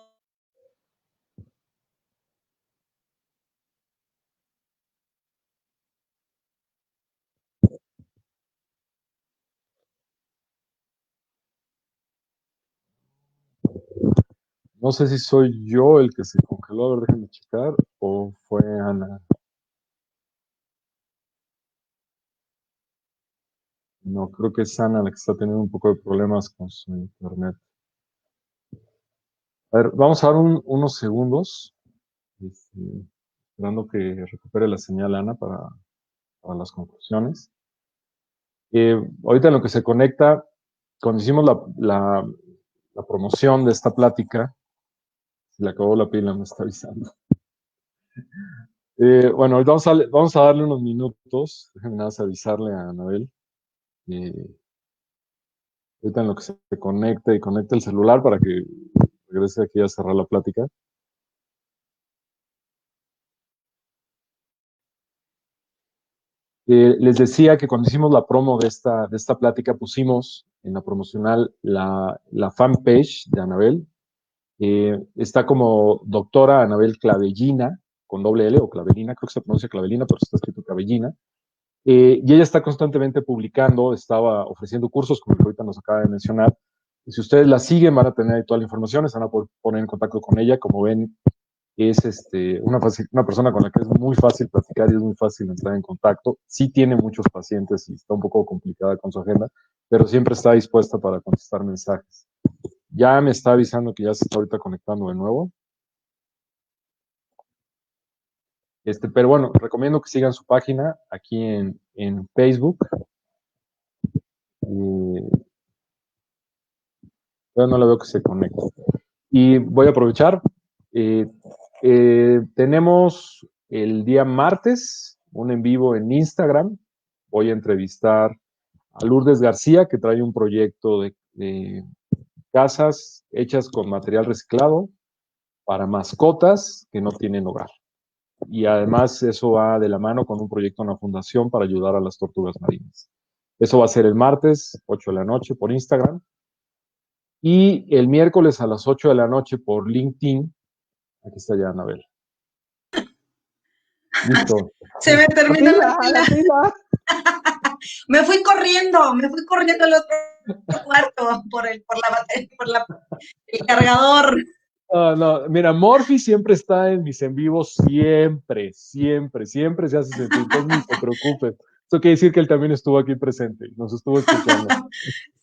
No sé si soy yo el que se congeló, a ver, déjame checar, o fue Ana. No, creo que es Ana la que está teniendo un poco de problemas con su internet. A ver, vamos a dar unos segundos, este, esperando que recupere la señal Ana para las conclusiones. Ahorita en lo que se conecta, cuando hicimos la promoción de esta plática, se le acabó la pila, me está avisando. Bueno, ahorita vamos a darle unos minutos, déjenme nada más avisarle a Anabel. Eh, Ahorita en lo que se conecta y conecta el celular para que regrese aquí a cerrar la plática. Les decía que cuando hicimos la promo de esta plática pusimos en la promocional la fanpage de Anabel. Está como doctora Anabel Clavellina, con doble L o Clavelina, creo que se pronuncia Clavelina, pero está escrito Clavellina. Y ella está constantemente publicando, estaba ofreciendo cursos, como ahorita nos acaba de mencionar, Si ustedes la siguen, van a tener ahí toda la información, se van a poder poner en contacto con ella. Como ven, es una persona con la que es muy fácil platicar y es muy fácil entrar en contacto. Sí tiene muchos pacientes y está un poco complicada con su agenda, pero siempre está dispuesta para contestar mensajes. Ya me está avisando que ya se está ahorita conectando de nuevo. Pero bueno, recomiendo que sigan su página aquí en Facebook. Todavía no la veo que se conecte. Y voy a aprovechar. Tenemos el día martes un en vivo en Instagram. Voy a entrevistar a Lourdes García, que trae un proyecto de casas hechas con material reciclado para mascotas que no tienen hogar. Y además eso va de la mano con un proyecto en la fundación para ayudar a las tortugas marinas. Eso va a ser el martes, 8 de la noche, por Instagram. Y el miércoles a las 8 de la noche por LinkedIn. Aquí está ya Anabel. Listo. Se me terminó la pila. La pila. Me fui corriendo al otro cuarto por el cargador. No, mira, Morphy siempre está en mis en vivos, siempre se hace sentir, entonces ni se preocupe. Eso quiere decir que él también estuvo aquí presente, nos estuvo escuchando.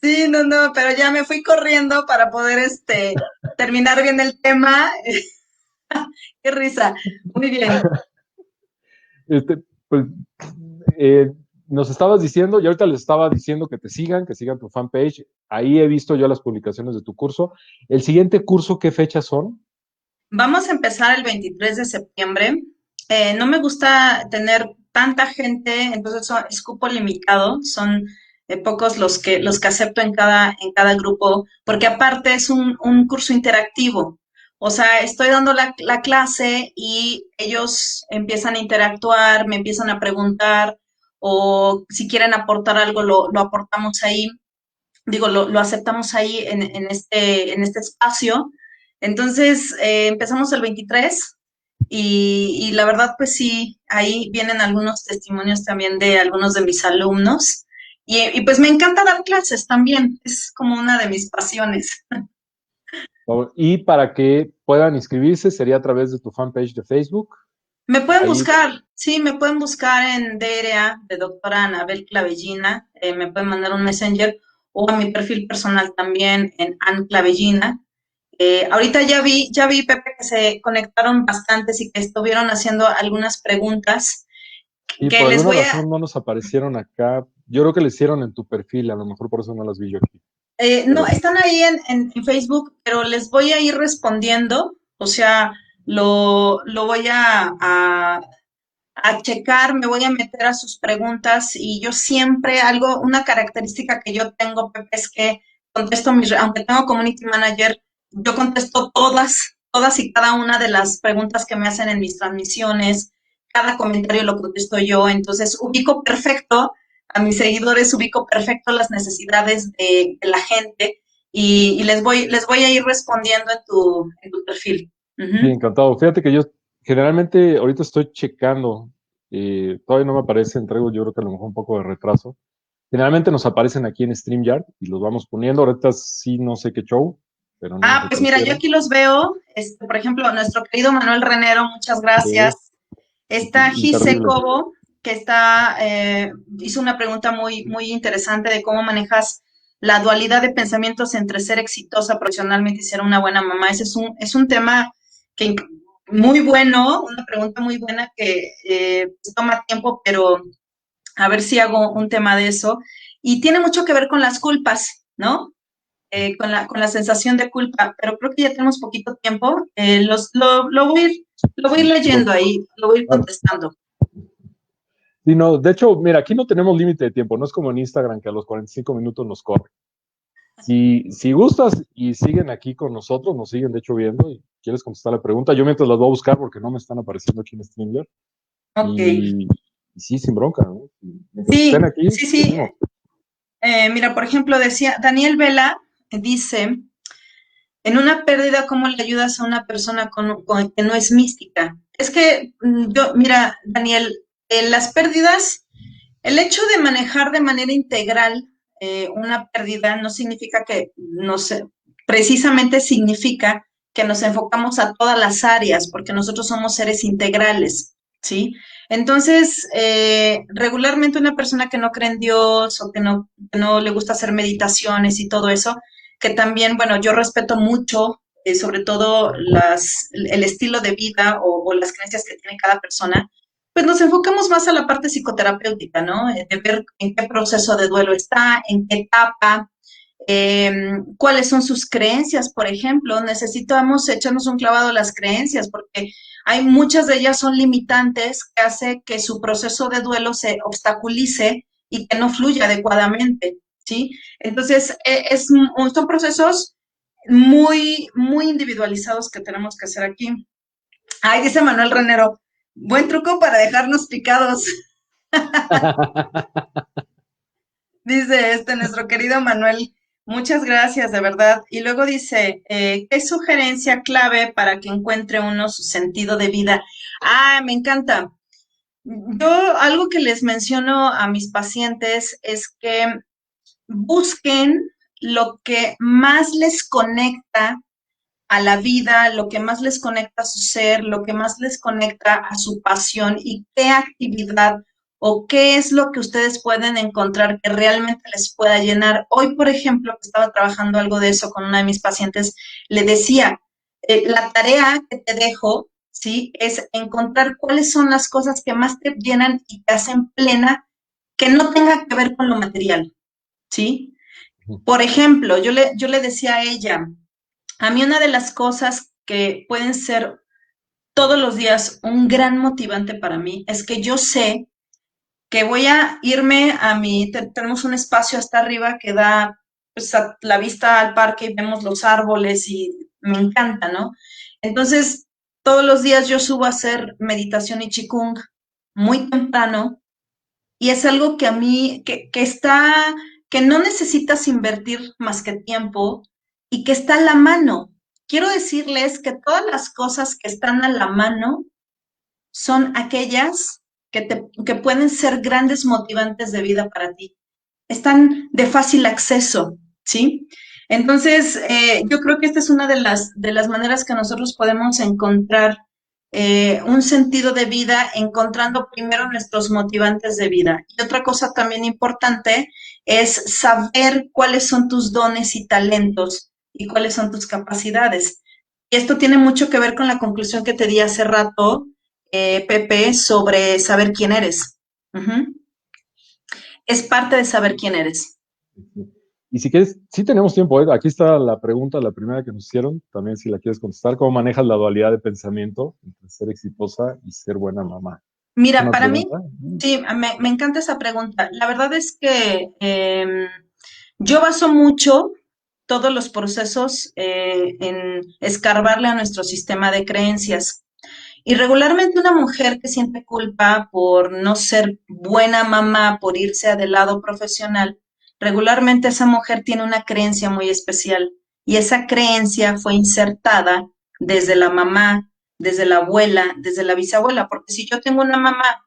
Sí, no, pero ya me fui corriendo para poder terminar bien el tema. Qué risa. Muy bien. Pues, nos estabas diciendo, y ahorita les estaba diciendo que sigan tu fanpage. Ahí he visto yo las publicaciones de tu curso. El siguiente curso, ¿qué fechas son? Vamos a empezar el 23 de septiembre. No me gusta tener tanta gente, entonces es cupo limitado, son pocos los que acepto en cada grupo, porque aparte es un curso interactivo. O sea, estoy dando la clase y ellos empiezan a interactuar, me empiezan a preguntar, o si quieren aportar algo, lo aportamos ahí. Digo, lo aceptamos ahí en este espacio. Entonces, empezamos el 23 y la verdad, pues sí, ahí vienen algunos testimonios también de algunos de mis alumnos. Y pues me encanta dar clases también, es como una de mis pasiones. Y para que puedan inscribirse, sería a través de tu fanpage de Facebook. Me pueden Ahí, buscar, sí, me pueden buscar en DRA de doctora Anabel Clavellina, me pueden mandar un messenger o a mi perfil personal también en Ann Clavellina. Ahorita ya vi, Pepe, que se conectaron bastantes y que estuvieron haciendo algunas preguntas y que por les alguna voy a, razón no nos aparecieron acá. Yo creo que le hicieron en tu perfil, a lo mejor por eso no las vi yo aquí. no, Pero están ahí en Facebook, pero les voy a ir respondiendo, o sea, lo voy a checar, me voy a meter a sus preguntas y yo siempre, una característica que yo tengo, Pepe, es que contesto aunque tengo community manager, yo contesto todas y cada una de las preguntas que me hacen en mis transmisiones, cada comentario lo contesto yo, entonces ubico perfecto a mis seguidores, ubico perfecto las necesidades de la gente y les voy a ir respondiendo en tu perfil. sí, Ujú. encantado. Fíjate que yo generalmente ahorita estoy checando, todavía no me aparecen, traigo yo creo que a lo mejor un poco de retraso. Generalmente nos aparecen aquí en StreamYard y los vamos poniendo. Ahorita sí no sé qué show, pero no nos Pues mira, yo aparecieron. aquí los veo, por ejemplo, nuestro querido Manuel Renero, muchas Sí, gracias. Está Gise terrible. Cobo, que hizo una pregunta muy, muy interesante de cómo manejas la dualidad de pensamientos entre ser exitosa profesionalmente y ser una buena mamá. Ese es un tema que muy bueno, una pregunta muy buena que pues, toma tiempo, pero a ver si hago un tema de eso. Y tiene mucho que ver con las culpas, ¿no? Con la sensación de culpa, pero creo que ya tenemos poquito tiempo. Lo voy a ir leyendo ahí, lo voy a ir Claro. contestando. Sí, no, de hecho, mira, aquí no tenemos límite de tiempo, no es como en Instagram que a los 45 minutos nos corre. Si gustas y siguen aquí con nosotros, nos siguen de hecho viendo y quieres contestar la pregunta, yo mientras las voy a buscar porque no me están apareciendo aquí en StreamYard. Ok. Y sí, sin bronca, ¿no? Mientras Sí, estén aquí, sí, sí. seguimos. Mira, por ejemplo, decía Daniel Vela, dice, en una pérdida, ¿cómo le ayudas a una persona que no es mística? Es que mira, Daniel, las pérdidas, el hecho de manejar de manera integral una pérdida no significa que precisamente significa que nos enfocamos a todas las áreas, porque nosotros somos seres integrales, ¿sí? Entonces, regularmente una persona que no cree en Dios o que no le gusta hacer meditaciones y todo eso, que también, bueno, yo respeto mucho, sobre todo el estilo de vida o las creencias que tiene cada persona, pues nos enfocamos más a la parte psicoterapéutica, ¿no? De ver en qué proceso de duelo está, en qué etapa, cuáles son sus creencias, por ejemplo. Necesitamos echarnos un clavado a las creencias porque hay muchas de ellas son limitantes que hace que su proceso de duelo se obstaculice y que no fluya adecuadamente, ¿sí? Entonces, son procesos muy individualizados que tenemos que hacer aquí. Ay, dice Manuel Renero, buen truco para dejarnos picados, dice nuestro querido Manuel. Muchas gracias, de verdad. Y luego dice, ¿qué sugerencia clave para que encuentre uno su sentido de vida? Ah, me encanta. Yo algo que les menciono a mis pacientes es que busquen lo que más les conecta a la vida, lo que más les conecta a su ser, lo que más les conecta a su pasión y qué actividad o qué es lo que ustedes pueden encontrar que realmente les pueda llenar. Hoy, por ejemplo, que estaba trabajando algo de eso con una de mis pacientes, le decía, la tarea que te dejo, ¿sí? Es encontrar cuáles son las cosas que más te llenan y te hacen plena, que no tenga que ver con lo material, ¿sí? Por ejemplo, yo le decía a ella, a mí una de las cosas que pueden ser todos los días un gran motivante para mí es que yo sé que voy a irme tenemos un espacio hasta arriba que da pues, la vista al parque y vemos los árboles y me encanta, ¿no? Entonces, todos los días yo subo a hacer meditación y qigong muy temprano y es algo que a mí, que no necesitas invertir más que tiempo y que está a la mano. Quiero decirles que todas las cosas que están a la mano son aquellas que pueden ser grandes motivantes de vida para ti. Están de fácil acceso, ¿sí? Entonces, yo creo que esta es una de las maneras que nosotros podemos encontrar un sentido de vida, encontrando primero nuestros motivantes de vida. Y otra cosa también importante es saber cuáles son tus dones y talentos y cuáles son tus capacidades. Y esto tiene mucho que ver con la conclusión que te di hace rato, Pepe, sobre saber quién eres. Ujú. Es parte de saber quién eres. Y si quieres, sí tenemos tiempo, ¿eh? Aquí está la pregunta, la primera que nos hicieron, también si la quieres contestar, ¿cómo manejas la dualidad de pensamiento entre ser exitosa y ser buena mamá? ¿Es Mira, una para mí, pregunta? sí, me encanta esa pregunta. La verdad es que yo baso mucho todos los procesos en escarbarle a nuestro sistema de creencias. Y regularmente una mujer que siente culpa por no ser buena mamá, por irse a del lado profesional, regularmente esa mujer tiene una creencia muy especial y esa creencia fue insertada desde la mamá, desde la abuela, desde la bisabuela, porque si yo tengo una mamá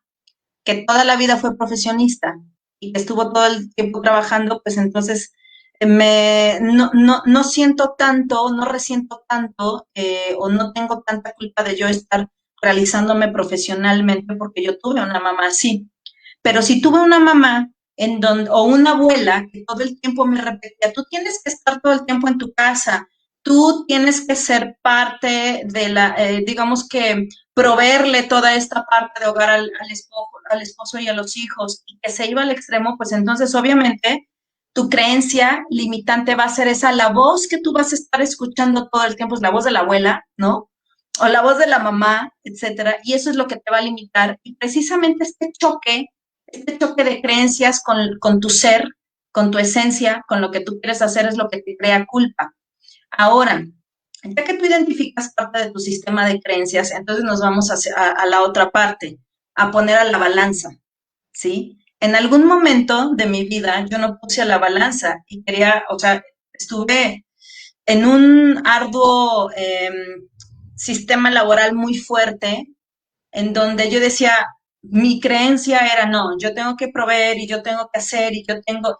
que toda la vida fue profesionista y que estuvo todo el tiempo trabajando, pues entonces no siento tanto, no resiento tanto o no tengo tanta culpa de yo estar realizándome profesionalmente porque yo tuve una mamá así. Pero si tuve una mamá o una abuela que todo el tiempo me repetía, tú tienes que estar todo el tiempo en tu casa, tú tienes que ser parte de digamos que proveerle toda esta parte de hogar al esposo y a los hijos, y que se iba al extremo, pues entonces obviamente tu creencia limitante va a ser esa, la voz que tú vas a estar escuchando todo el tiempo es la voz de la abuela, ¿no? O la voz de la mamá, etcétera, y eso es lo que te va a limitar. Y precisamente este choque de creencias con tu ser, con tu esencia, con lo que tú quieres hacer es lo que te crea culpa. Ahora, ya que tú identificas parte de tu sistema de creencias, entonces nos vamos a la otra parte, a poner a la balanza, ¿sí? En algún momento de mi vida yo no puse a la balanza y quería, o sea, estuve en un arduo sistema laboral muy fuerte en donde yo decía, mi creencia era, no, yo tengo que proveer y yo tengo que hacer y yo tengo,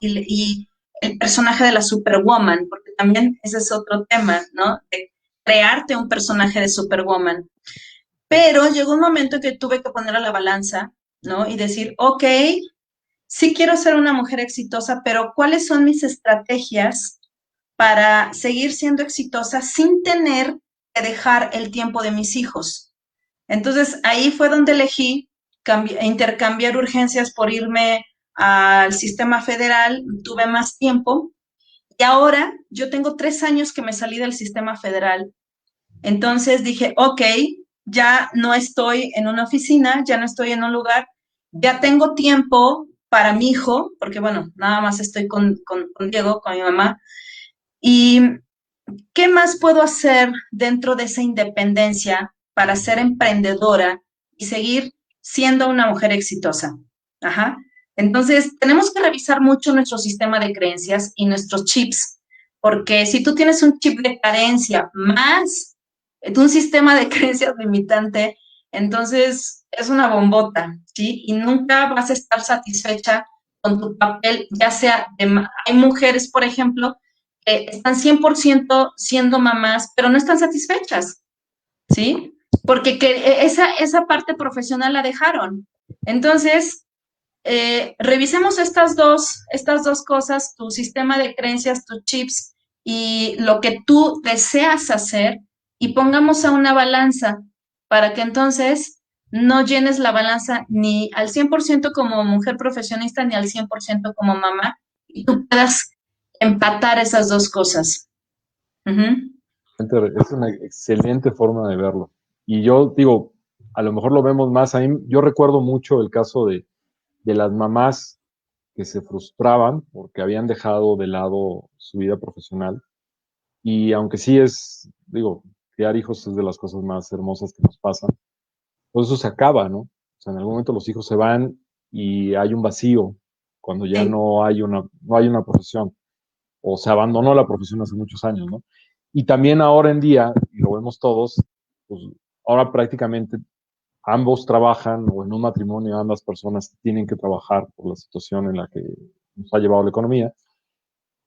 el personaje de la Superwoman, porque también ese es otro tema, ¿no? De crearte un personaje de Superwoman. Pero llegó un momento en que tuve que poner a la balanza, ¿no? Y decir, ok, sí quiero ser una mujer exitosa, pero ¿cuáles son mis estrategias para seguir siendo exitosa sin tener que dejar el tiempo de mis hijos? Entonces ahí fue donde elegí intercambiar urgencias por irme al sistema federal, tuve más tiempo y ahora yo tengo 3 años que me salí del sistema federal. Entonces dije, ok, ya no estoy en una oficina, ya no estoy en un lugar, ya tengo tiempo para mi hijo, porque bueno, nada más estoy con Diego, con mi mamá. ¿Y qué más puedo hacer dentro de esa independencia para ser emprendedora y seguir siendo una mujer exitosa? Ajá. Entonces, tenemos que revisar mucho nuestro sistema de creencias y nuestros chips, porque si tú tienes un chip de carencia más un sistema de creencias limitante, entonces es una bombota, ¿sí? Y nunca vas a estar satisfecha con tu papel, ya sea hay mujeres, por ejemplo, están 100% siendo mamás, pero no están satisfechas, ¿sí? Porque esa parte profesional la dejaron. Entonces, revisemos estas dos cosas, tu sistema de creencias, tus chips y lo que tú deseas hacer y pongamos a una balanza para que entonces no llenes la balanza ni al 100% como mujer profesionista ni al 100% como mamá y tú puedas empatar esas dos cosas. Ujú. Es una excelente forma de verlo. Y yo digo, a lo mejor lo vemos más ahí. Yo recuerdo mucho el caso de las mamás que se frustraban porque habían dejado de lado su vida profesional. Y aunque sí es, digo, criar hijos es de las cosas más hermosas que nos pasan, pues eso se acaba, ¿no? O sea, en algún momento los hijos se van y hay un vacío cuando ya Sí, no hay una profesión o se abandonó la profesión hace muchos años, ¿no? Y también ahora en día, y lo vemos todos, pues ahora prácticamente ambos trabajan o en un matrimonio ambas personas tienen que trabajar por la situación en la que nos ha llevado la economía.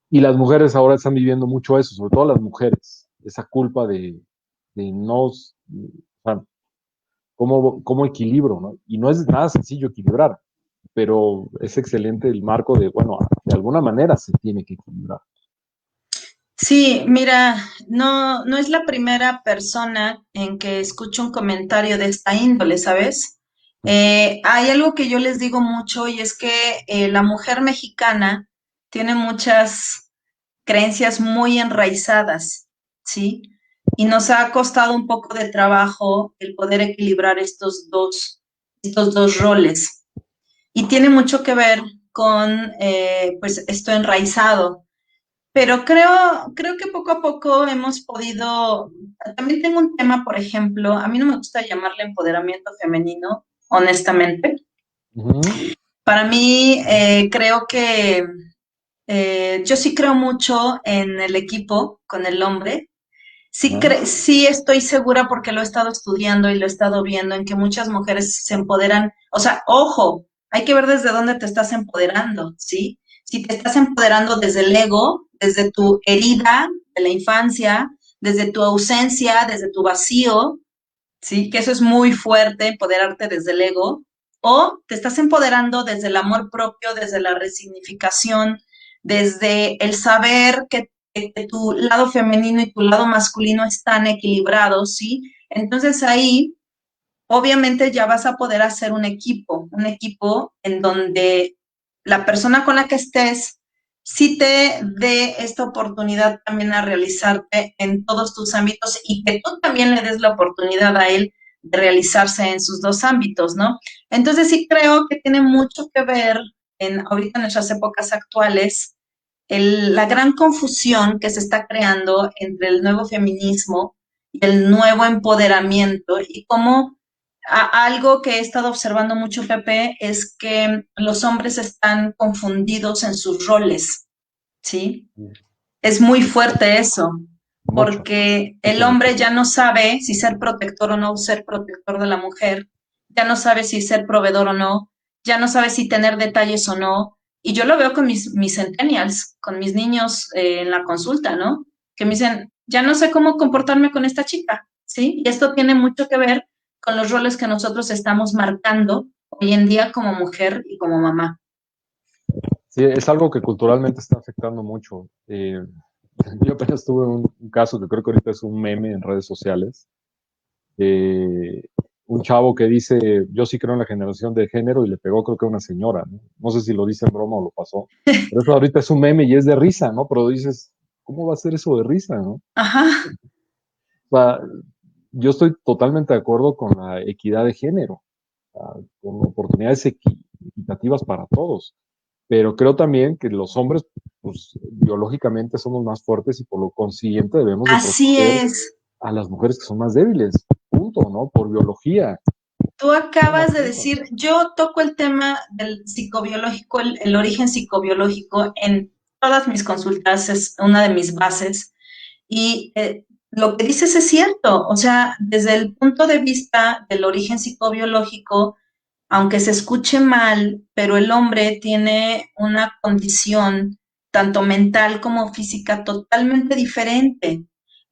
Y las mujeres ahora están viviendo mucho eso, sobre todo las mujeres, esa culpa de no, o sea, cómo equilibro, ¿no? Y no es nada sencillo equilibrar, pero es excelente el marco de, bueno, de alguna manera se tiene que equilibrar. sí, mira, no es la primera persona en que escucho un comentario de esta índole, ¿sabes? Hay algo que yo les digo mucho y es que la mujer mexicana tiene muchas creencias muy enraizadas, ¿sí? Y nos ha costado un poco de trabajo el poder equilibrar estos dos roles. Y tiene mucho que ver con, pues, esto enraizado. Pero creo que poco a poco hemos podido, también tengo un tema, por ejemplo, a mí no me gusta llamarle empoderamiento femenino, honestamente. Ujú. Para mí, creo que yo sí creo mucho en el equipo con el hombre. Sí, Ajá. sí estoy segura porque lo he estado estudiando y lo he estado viendo en que muchas mujeres se empoderan. O sea, ojo, hay que ver desde dónde te estás empoderando, ¿sí? Si te estás empoderando desde el ego, desde tu herida de la infancia, desde tu ausencia, desde tu vacío, ¿sí? Que eso es muy fuerte, empoderarte desde el ego. O te estás empoderando desde el amor propio, desde la resignificación, desde el saber que tu lado femenino y tu lado masculino están equilibrados, ¿sí? Entonces ahí, obviamente, ya vas a poder hacer un equipo en donde la persona con la que estés sí te dé esta oportunidad también a realizarte en todos tus ámbitos y que tú también le des la oportunidad a él de realizarse en sus dos ámbitos, ¿no? Entonces sí creo que tiene mucho que ver ahorita en nuestras épocas actuales la gran confusión que se está creando entre el nuevo feminismo y el nuevo empoderamiento y cómo algo que he estado observando mucho, Pepe, es que los hombres están confundidos en sus roles, ¿sí? Es muy fuerte eso, Mucho, porque el mucho, mucho. hombre ya no sabe si ser protector o no ser protector de la mujer, ya no sabe si ser proveedor o no, ya no sabe si tener detalles o no, Y yo lo veo con mis centennials, con mis niños en la consulta, ¿no? Que me dicen, ya no sé cómo comportarme con esta chica, ¿sí? Y esto tiene mucho que ver con los roles que nosotros estamos marcando hoy en día como mujer y como mamá. Sí, es algo que culturalmente está afectando mucho. Yo apenas tuve un caso que creo que ahorita es un meme en redes sociales. eh, un chavo que dice, yo sí creo en la generación de género y le pegó creo que a una señora, ¿no? No sé si lo dice en broma o lo pasó, pero eso ahorita es un meme y es de risa, ¿no? Pero dices, ¿cómo va a ser eso de risa, no? Ajá, O sea, yo estoy totalmente de acuerdo con la equidad de género, con oportunidades equitativas para todos, pero creo también que los hombres, pues biológicamente somos más fuertes y por lo consiguiente debemos de así proteger es. a las mujeres que son más débiles, punto, ¿no? Por biología. Tú No acabas más de eso. decir, yo toco el tema del psicobiológico, el origen psicobiológico en todas mis consultas, es una de mis bases. Y lo que dices es cierto, o sea, desde el punto de vista del origen psicobiológico, aunque se escuche mal, pero el hombre tiene una condición tanto mental como física totalmente diferente.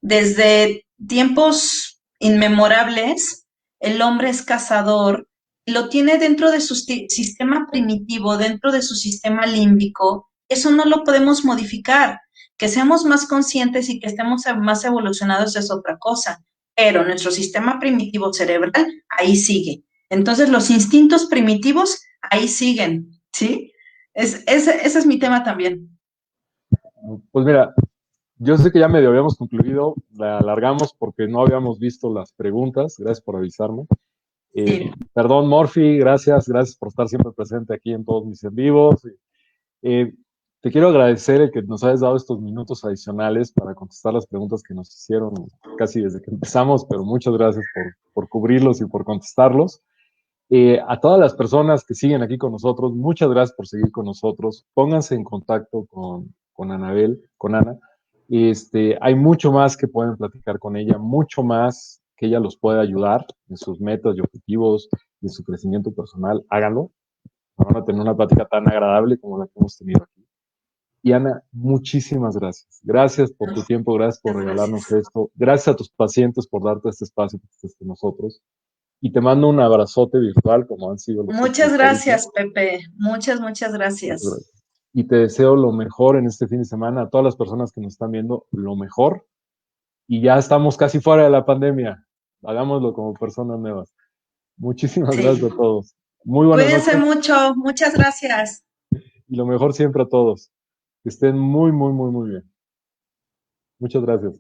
Desde tiempos inmemorables, el hombre es cazador y lo tiene dentro de su sistema primitivo, dentro de su sistema límbico. Eso no lo podemos modificar. Que seamos más conscientes y que estemos más evolucionados es otra cosa, pero nuestro sistema primitivo cerebral ahí sigue. Entonces los instintos primitivos ahí siguen, ¿sí? Ese es mi tema también. Pues mira, yo sé que ya medio habíamos concluido, la alargamos porque no habíamos visto las preguntas, gracias por avisarme. Sí. Perdón, Morphy, gracias por estar siempre presente aquí en todos mis en vivos. Eh, Te quiero agradecer el que nos hayas dado estos minutos adicionales para contestar las preguntas que nos hicieron casi desde que empezamos, pero muchas gracias por cubrirlos y por contestarlos. A todas las personas que siguen aquí con nosotros, muchas gracias por seguir con nosotros. Pónganse en contacto con Anabel, con Ana. Hay mucho más que pueden platicar con ella, mucho más que ella los puede ayudar en sus metas y objetivos y en su crecimiento personal. Háganlo. Van a tener una plática tan agradable como la que hemos tenido aquí. Y Ana, muchísimas gracias. Gracias por tu tiempo, gracias por Muchas regalarnos gracias. esto. Gracias a tus pacientes por darte este espacio que estés con nosotros. Y te mando un abrazote virtual, como han sido los Muchas últimos ahorita. gracias, Pepe. Muchas Muchas gracias. gracias. Y te deseo lo mejor en este fin de semana. A todas las personas que nos están viendo, lo mejor. Y ya estamos casi fuera de la pandemia. Hagámoslo como personas nuevas. Muchísimas Sí. gracias a todos. Muy buenas Cuídense noches mucho. Muchas gracias. y lo mejor siempre a todos. Que estén muy, muy, muy, muy bien. Muchas gracias.